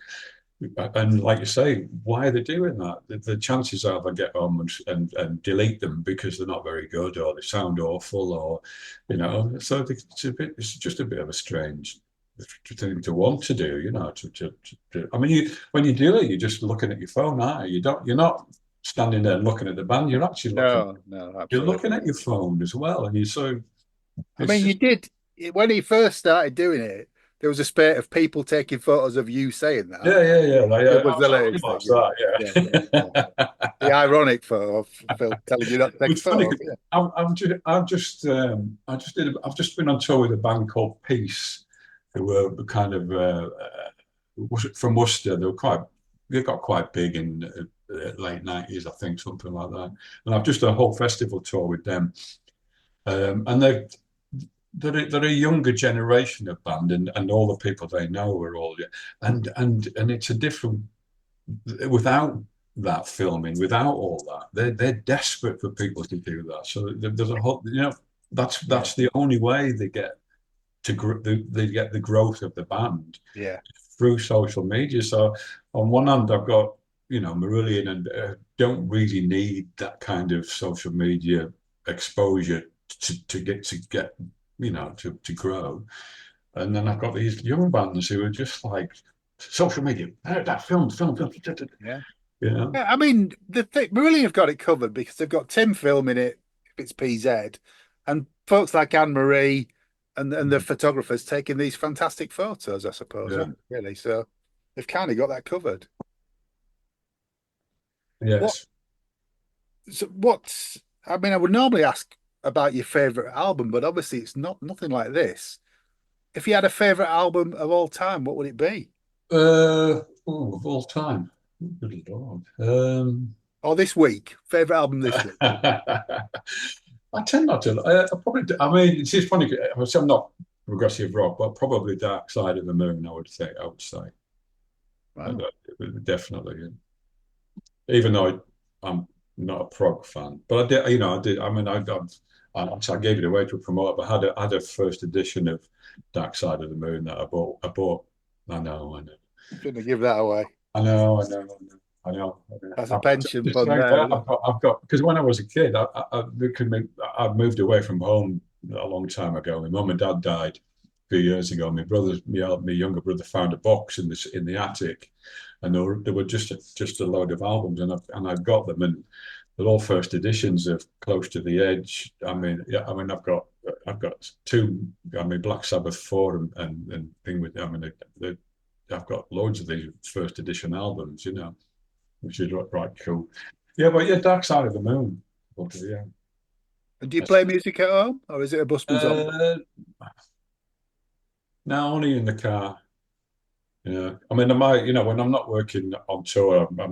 And like you say, why are they doing that? The chances are they'll get home and delete them because they're not very good or they sound awful, or so it's just a bit of a strange thing to want to do, I mean, when you do it, you're just looking at your phone, aren't you? You're not standing there looking at the band. You're actually looking. No, absolutely. You're looking at your phone as well, and I mean, you did when he first started doing it. There was a spate of people taking photos of you saying that. Yeah. It was the latest thing. Yeah. The ironic photo of Phil telling you not to take photos. I've just been on tour with a band called Peace, who were kind of from Worcester. They got quite big in the late 90s, I think, something like that. And I've just done a whole festival tour with them, and they're a younger generation of band, and all the people they know are all, and it's a different, without that filming, without all that, they're desperate for people to do that. So there's a whole, that's the only way they get they get the growth of the band, through social media. So on one hand, I've got Marillion, and don't really need that kind of social media exposure to get to grow. And then I've got these young bands who are just like social media, that film. Yeah. I mean, Marillion have got it covered because they've got Tim filming it if it's PZ, and folks like Anne Marie and the photographers taking these fantastic photos, I suppose, really. So they've kind of got that covered. Yes. I mean, I would normally ask about your favorite album, but obviously it's nothing like this. If you had a favorite album of all time, what would it be? Of all time. Good Lord. Or this week? Favorite album this week? I tend not to. I probably. I mean, it's funny. I'm not progressive rock, but probably Dark Side of the Moon. I would say. Wow. Definitely. Even though I'm not a prog fan, but I did. I mean, I gave it away to a promoter, but I had a first edition of Dark Side of the Moon that I bought. I know. Shouldn't give that away. I know. That's a pension fund there. I've got because when I was a kid, I moved away from home a long time ago. My mum and dad died, few years ago. My younger brother found a box in the attic, and there were just a load of albums, and I've got them, and they're all first editions of Close to the Edge. I mean, yeah, I mean, I've got two. I mean, Black Sabbath 4 and thing with. I mean, I've got loads of these first edition albums, which is right cool. Yeah, but yeah, Dark Side of the Moon. Yeah. And do you play music at home, or is it a Busby's on? No, only in the car. Yeah, I mean, when I'm not working on tour, I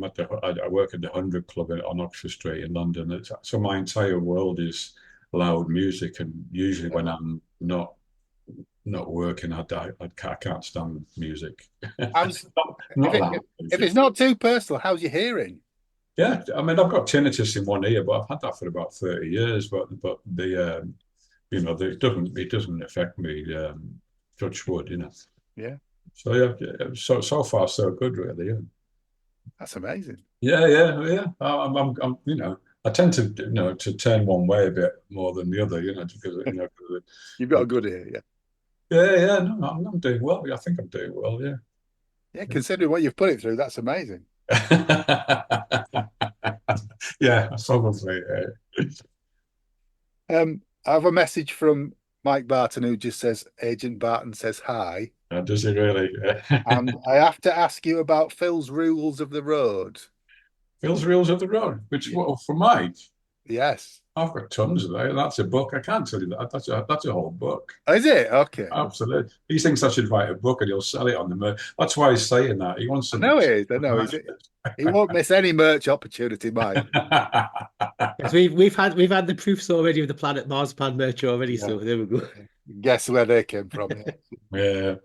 work at the 100 Club on Oxford Street in London. So my entire world is loud music, and usually when I'm not working, I can't stand music. How's Not if loud if music. it's not too personal, how's your hearing? Yeah, I mean, I've got tinnitus in one ear, but I've had that for about 30 years. But it doesn't affect me. Touch wood, Yeah, So yeah, so far so good, really. Yeah, that's amazing. yeah. I tend to to turn one way a bit more than the other, because You've got a good ear, yeah. yeah. No, I'm doing well. I think I'm doing well. Yeah. Yeah, considering what you've put it through, that's amazing. Yeah, probably. I have a message from Mike Barton who just says, Agent Barton says hi. Does it really? And I have to ask you about Phil's Rules of the Road. Phil's Rules of the Road, which Yeah. well, for Mike, Yes. I've got tons of that. That's a book. I can't tell you that. That's a whole book. Is it? Okay. Absolutely. He thinks I should write a book and he'll sell it on the merch. That's why he's saying that. He wants I something. know he is. I know he won't miss any merch opportunity, Mike. Yes, we've had the proofs already of the Planet Marzipan merch already, Yeah. so there we go. Guess where they came from. Yeah.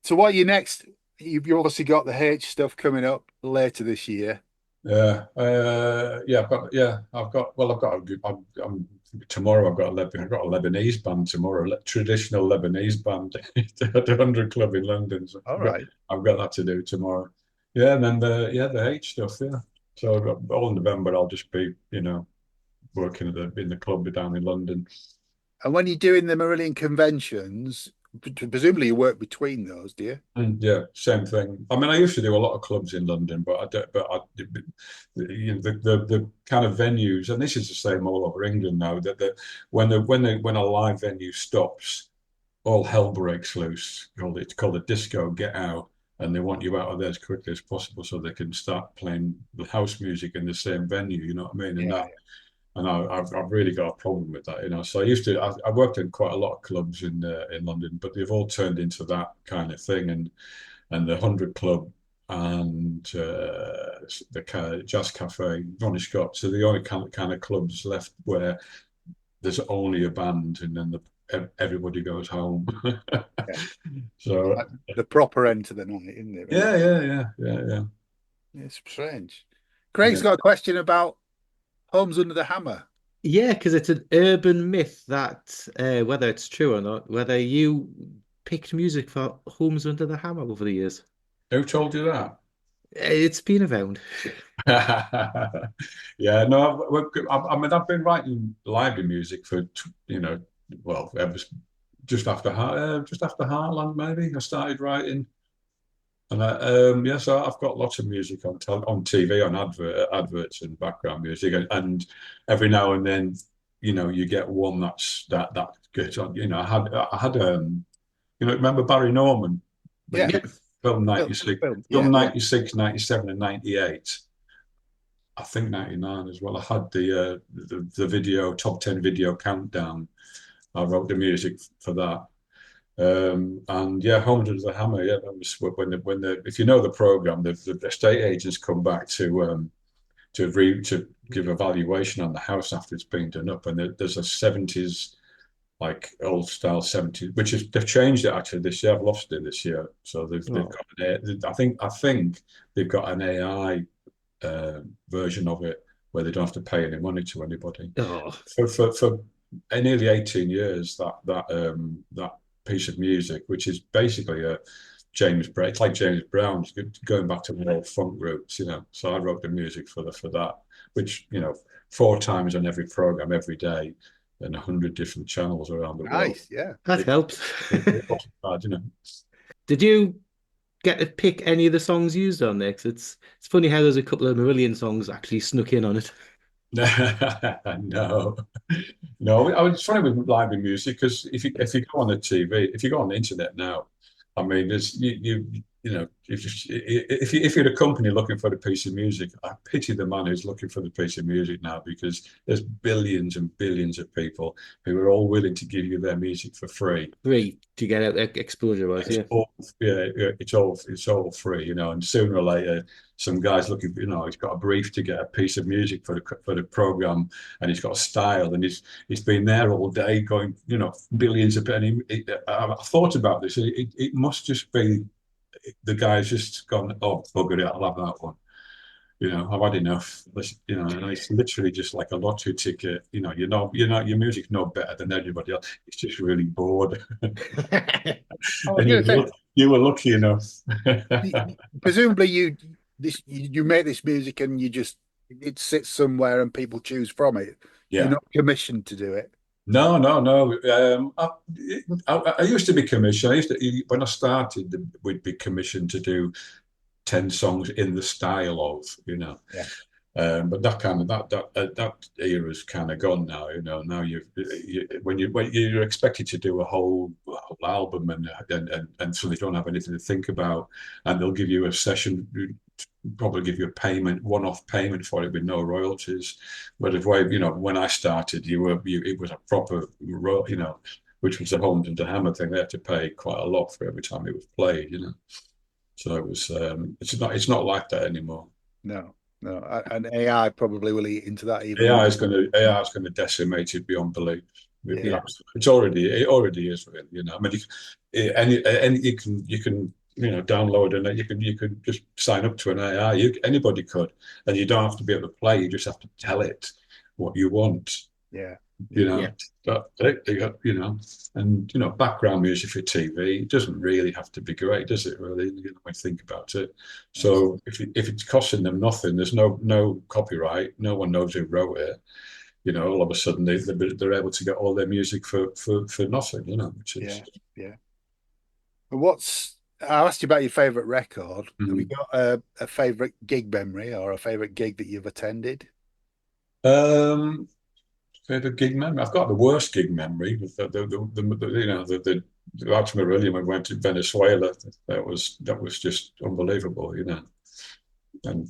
So what are you next? You've obviously got the H stuff coming up later this year. Yeah. I've got a good, tomorrow I've got I've got a Lebanese band tomorrow, traditional Lebanese band at the 100 Club in London. So All right. I've got that to do tomorrow. Yeah, and then the H stuff, yeah. So I've got all November I'll just be, working in the club down in London. And when you're doing the Marillion conventions, presumably you work between those, do you? Yeah, same thing. I mean, I used to do a lot of clubs in London, but the kind of venues, and this is the same all over England now. That when a live venue stops, all hell breaks loose. It's called a disco get out, and they want you out of there as quickly as possible so they can start playing the house music in the same venue. You know what I mean? And I've really got a problem with that, So I worked in quite a lot of clubs in London, but they've all turned into that kind of thing, and the 100 Club and the kind of Jazz Cafe, Ronnie Scott. So the only kind of clubs left where there's only a band, and then everybody goes home. So Like the proper end to the night, isn't it? yeah. It's strange. Craig's got a question about Homes Under the Hammer. Yeah, because it's an urban myth that whether it's true or not, whether you picked music for Homes Under the Hammer over the years. Who told you that? It's been around. Yeah, no, I mean, I've been writing library music for, ever just after Heartland, maybe I started writing, and so I've got lots of music on TV, on adverts and background music, and every now and then, you get one that's that good on. I had remember Barry Norman? Yeah. Film 96, Film, 96, 97, and 98. I think 99 as well. I had the video top 10 video countdown. I wrote the music for that. And yeah, Home Under the Hammer. Yeah, that was when if you know the program, the estate agents come back to give a valuation on the house after it's been done up, and there's a 70s, like old style 70s, which is they've changed it actually this year. I've lost it this year, so they've got I think they've got an AI version of it where they don't have to pay any money to anybody. For nearly 18 years, that piece of music, which is basically a James Brown, it's like James Brown's going back to the old funk roots, So I wrote the music for that, which 4 times on every program every day. and 100 different channels around the world. Nice, yeah. That helps. It wasn't bad, you know. Did you get to pick any of the songs used on there? 'Cause it's funny how there's a couple of Marillion songs actually snuck in on it. No, no. I mean, it's funny with live music because if you go on the TV, if you go on the internet now, I mean, there's you know, if you're a company looking for a piece of music, I pity the man who's looking for the piece of music now because there's billions and billions of people who are all willing to give you their music for free. Free to get out there exposure wise, It's yeah. all, yeah, it's all free, you know. And sooner or later, some guy's looking, you know, he's got a brief to get a piece of music for the program, and he's got a style, and he's been there all day, going, you know, billions of penny. I thought about this. It must just be the guy's just gone, oh, bugger it, I'll have that one. You know, I've had enough. You know, and it's literally just like a lottery ticket. Your music's no better than everybody else. It's just really bored. I was And going to say, you were lucky enough. presumably you make this music and it sits somewhere and people choose from it. You're Yeah. not commissioned to do it. No, no, no. I used to be commissioned. When I started, we'd be commissioned to do 10 songs in the style of, you know. Yeah. But that era's kind of gone now. You know, now when you're expected to do a whole album and so they don't have anything to think about, and they'll give you a session, probably give you a payment, one-off payment for it with no royalties. But when I started, it was a proper, you know, which was the Holmes and the Hammer thing. They had to pay quite a lot for every time it was played, you know. So it was. It's not like that anymore. No, no. And AI probably will eat into that even AI more. is going to decimate it beyond belief. Yeah. It already is, really. You know, I mean, and you can you know, download and you can just sign up to an AI. Anybody could, and you don't have to be able to play. You just have to tell it what you want. Yeah. You know, Yeah. you know, and you know, background music for TV doesn't really have to be great, does it? Really, you know, when you think about it. So if it's costing them nothing, there's no copyright, no one knows who wrote it. You know, all of a sudden they're able to get all their music for nothing. You know, which is Yeah. But I asked you about your favorite record. Have you got a favorite gig memory or a favorite gig that you've attended? Favorite gig memory. I've got the worst gig memory. The Arch Marillion when we went to Venezuela. That was just unbelievable, you know, and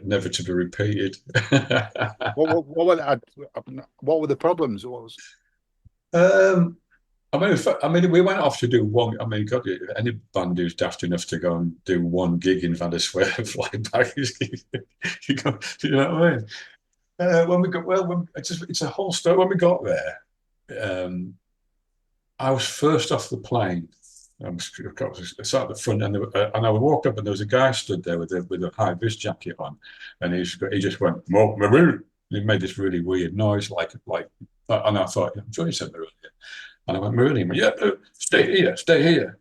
never to be repeated. What were the problems? What was? I mean, we went off to do one. I mean, God, any band who's daft enough to go and do one gig in Venezuela, fly back, you know what I mean? When we got it's a whole story. When we got there, I was first off the plane. I sat at the front, and I walked up, and there was a guy stood there with a high vis jacket on, and he just went Maroon. He made this really weird noise, like, and I thought, I'm sure he said Maroon, and I went Maroon. Yeah, stay here.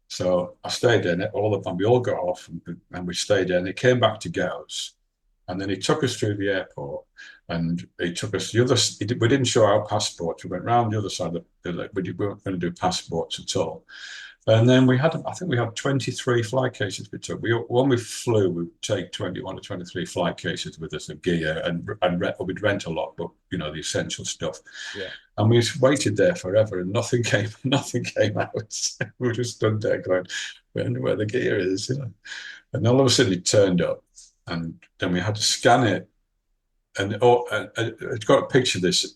So I stayed there, and we all got off, and we stayed there, and he came back to get us. And then he took us through the airport, and he took us the other. We didn't show our passports. We went round the other side of the. We weren't going to do passports at all. And then I think we had 23 flight cases we took. When we flew, we'd take 21 or 23 flight cases with us of gear, and we'd rent a lot, but you know, the essential stuff. Yeah. And we waited there forever, and nothing came out. We were just stood there going, "We wonder where the gear is," you know. And all of a sudden, it turned up. And then we had to scan it, and it's got a picture of this.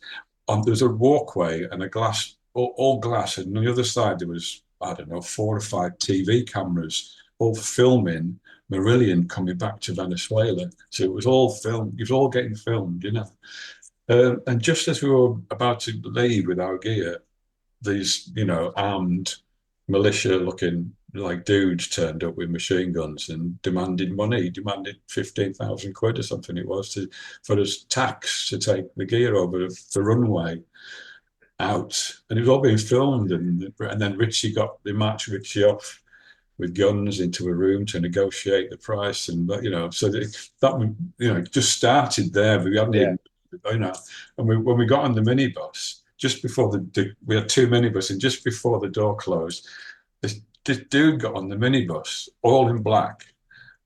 There's a walkway and a glass, all glass, and on the other side there was, I don't know, 4 or 5 TV cameras, all filming Marillion coming back to Venezuela. So it was all filmed. It was all getting filmed, you know. And just as we were about to leave with our gear, these, you know, armed militia-looking like dudes turned up with machine guns and demanded 15,000 quid or something it was for us tax to take the gear over the runway out, and it was all being filmed, and then they marched Richie off with guns into a room to negotiate the price, and you know, so that you know, just started there. We hadn't even, you know, and when we got on the minibus, just before we had two minibus, and just before the door closed, this dude got on the minibus, all in black,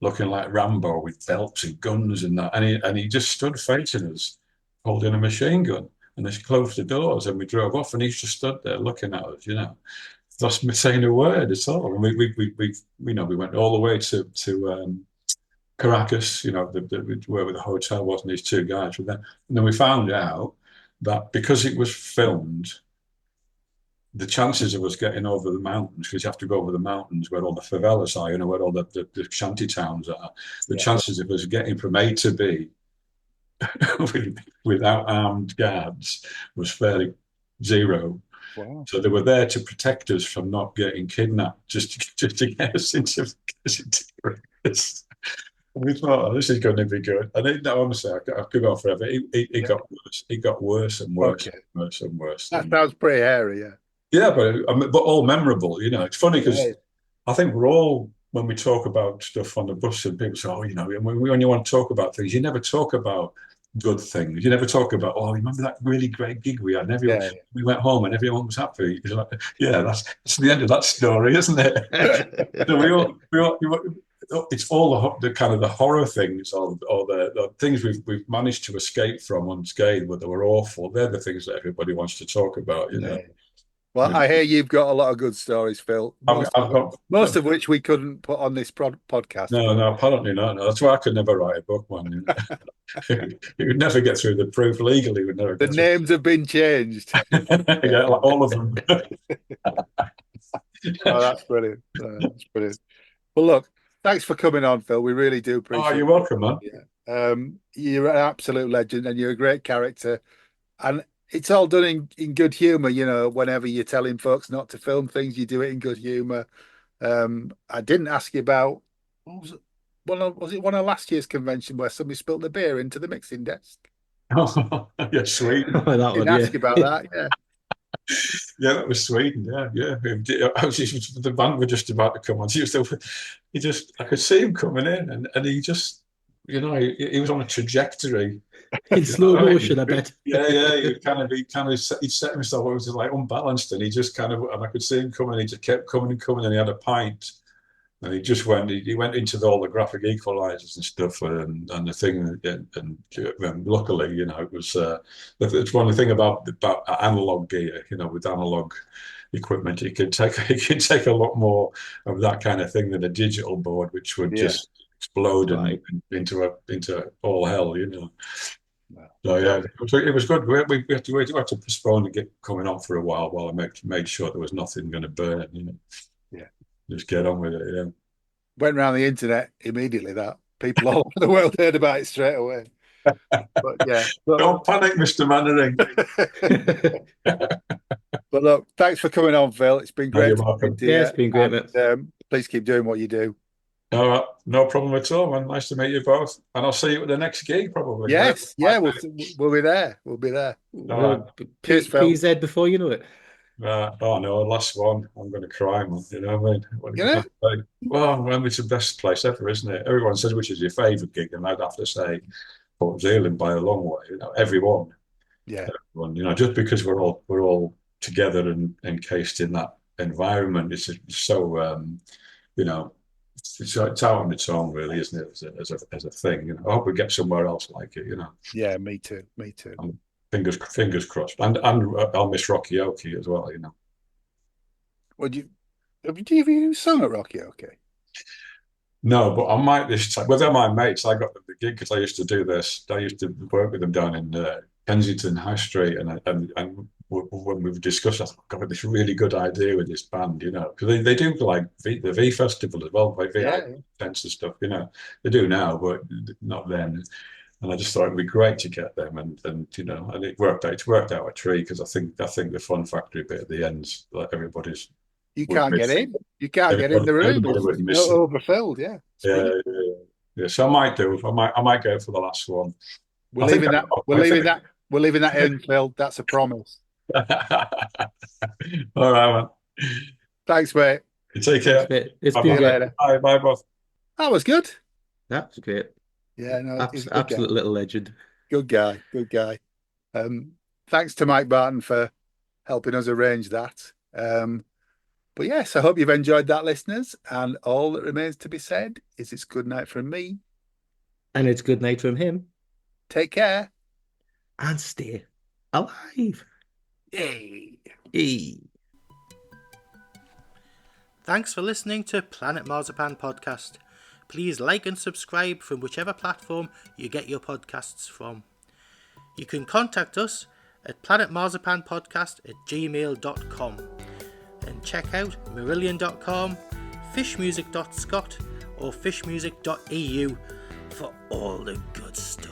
looking like Rambo with belts and guns and that, and he just stood facing us, holding a machine gun. And they closed the doors, and we drove off, and he just stood there looking at us, not saying a word at all. And we went all the way to Caracas, where the hotel was, and these two guys were there. And then we found out that because it was filmed, the chances of us getting over the mountains, because you have to go over the mountains where all the favelas are, where all the shanty towns are, the chances of us getting from A to B without armed guards was fairly zero. Wow. So they were there to protect us from not getting kidnapped, just to get us into this. We thought, oh, this is going to be good. And honestly, I could go forever. It got worse. It got worse and worse, and worse and worse. That sounds pretty hairy, yeah. Yeah, but all memorable. It's funny because I think we're all, when we talk about stuff on the bus, and people say, oh, when you want to talk about things, you never talk about good things. You never talk about, oh, remember that really great gig we had, and everyone, we went home and everyone was happy. It's like, yeah, that's the end of that story, isn't it? So it's all the kind of the horror things, or the things we've managed to escape from unscathed, but they were awful. They're the things that everybody wants to talk about, Well, I hear you've got a lot of good stories, Phil. Most of which we couldn't put on this podcast. No, apparently not. No, that's why I could never write a book, man. It would never get through the proof legally. Would never. The names have been changed. Yeah, like all of them. Oh, that's brilliant. That's brilliant. Well, look, thanks for coming on, Phil. We really do appreciate it. Oh, you're welcome, man. Yeah. You're an absolute legend, and you're a great character. And it's all done in good humour, whenever you're telling folks not to film things, you do it in good humour. I didn't ask you about, was it one of last year's convention where somebody spilled the beer into the mixing desk? Oh, yeah, Sweden. Didn't ask you about that, yeah. Yeah, that was Sweden. Yeah. The band were just about to come on. I could see him coming in, and he just, he was on a trajectory. In slow motion, I bet. Yeah. He set himself. It was like unbalanced, and he just and I could see him coming. He just kept coming and coming, and he had a pint, and he just went. He went into all the graphic equalizers and stuff, and the thing, and luckily, it was. It's one thing about analog gear, with analog equipment, it can take a lot more of that kind of thing than a digital board, which would just explode into all hell, So yeah, it was good. We had to postpone and get coming on for a while I made sure there was nothing going to burn. Yeah, just get on with it. Yeah, went around the internet immediately. That people all over the world heard about it straight away. But don't panic, Mr. Mannering. But look, thanks for coming on, Phil. It's been great. It's been great. And, please keep doing what you do. No problem at all, man. Nice to meet you both, and I'll see you at the next gig probably. Yes, we'll be there. We'll be there. Cheers, Phil. PZ before you know it. Oh no, last one. I'm going to cry, man. What I mean? Well, it's the best place ever, isn't it? Everyone says which is your favourite gig, and I'd have to say Port Zealand by a long way. Everyone. Yeah. Everyone, just because we're all together and encased in that environment, it's so it's out on its own, really, isn't it? As a thing, I hope we get somewhere else like it. Yeah, me too. Fingers crossed, and I'll miss Rocky Oki as well. Have you sung at Rocky Oki? No, but I might this time. Well, they're my mates. I got the gig because I used to do this. I used to work with them down in Kensington High Street, and when we've discussed, I thought, God, this really good idea with this band, because they do like the V Festival as well, like events and stuff, they do now, but not then. And I just thought it'd be great to get them, and it worked out. It's worked out a treat because I think the Fun Factory bit at the end, like everybody's. You can't get in. You can't get in the room. It's overfilled. Yeah. Yeah. So I might do. I might go for the last one. We're leaving that in, Phil. That's a promise. All right, man. Thanks, mate. You take care. It's been later. Bye, both. That was good. That was great. Yeah, no, absolute little legend. Good guy. Thanks to Mike Barton for helping us arrange that. But yes, I hope you've enjoyed that, listeners. And all that remains to be said is it's good night from me. And it's good night from him. Take care. And stay alive. Yay. Hey. Thanks for listening to Planet Marzipan Podcast. Please like and subscribe from whichever platform you get your podcasts from. You can contact us at planetmarzipanpodcast@gmail.com and check out Marillion.com, fishmusic.scot or fishmusic.eu for all the good stuff.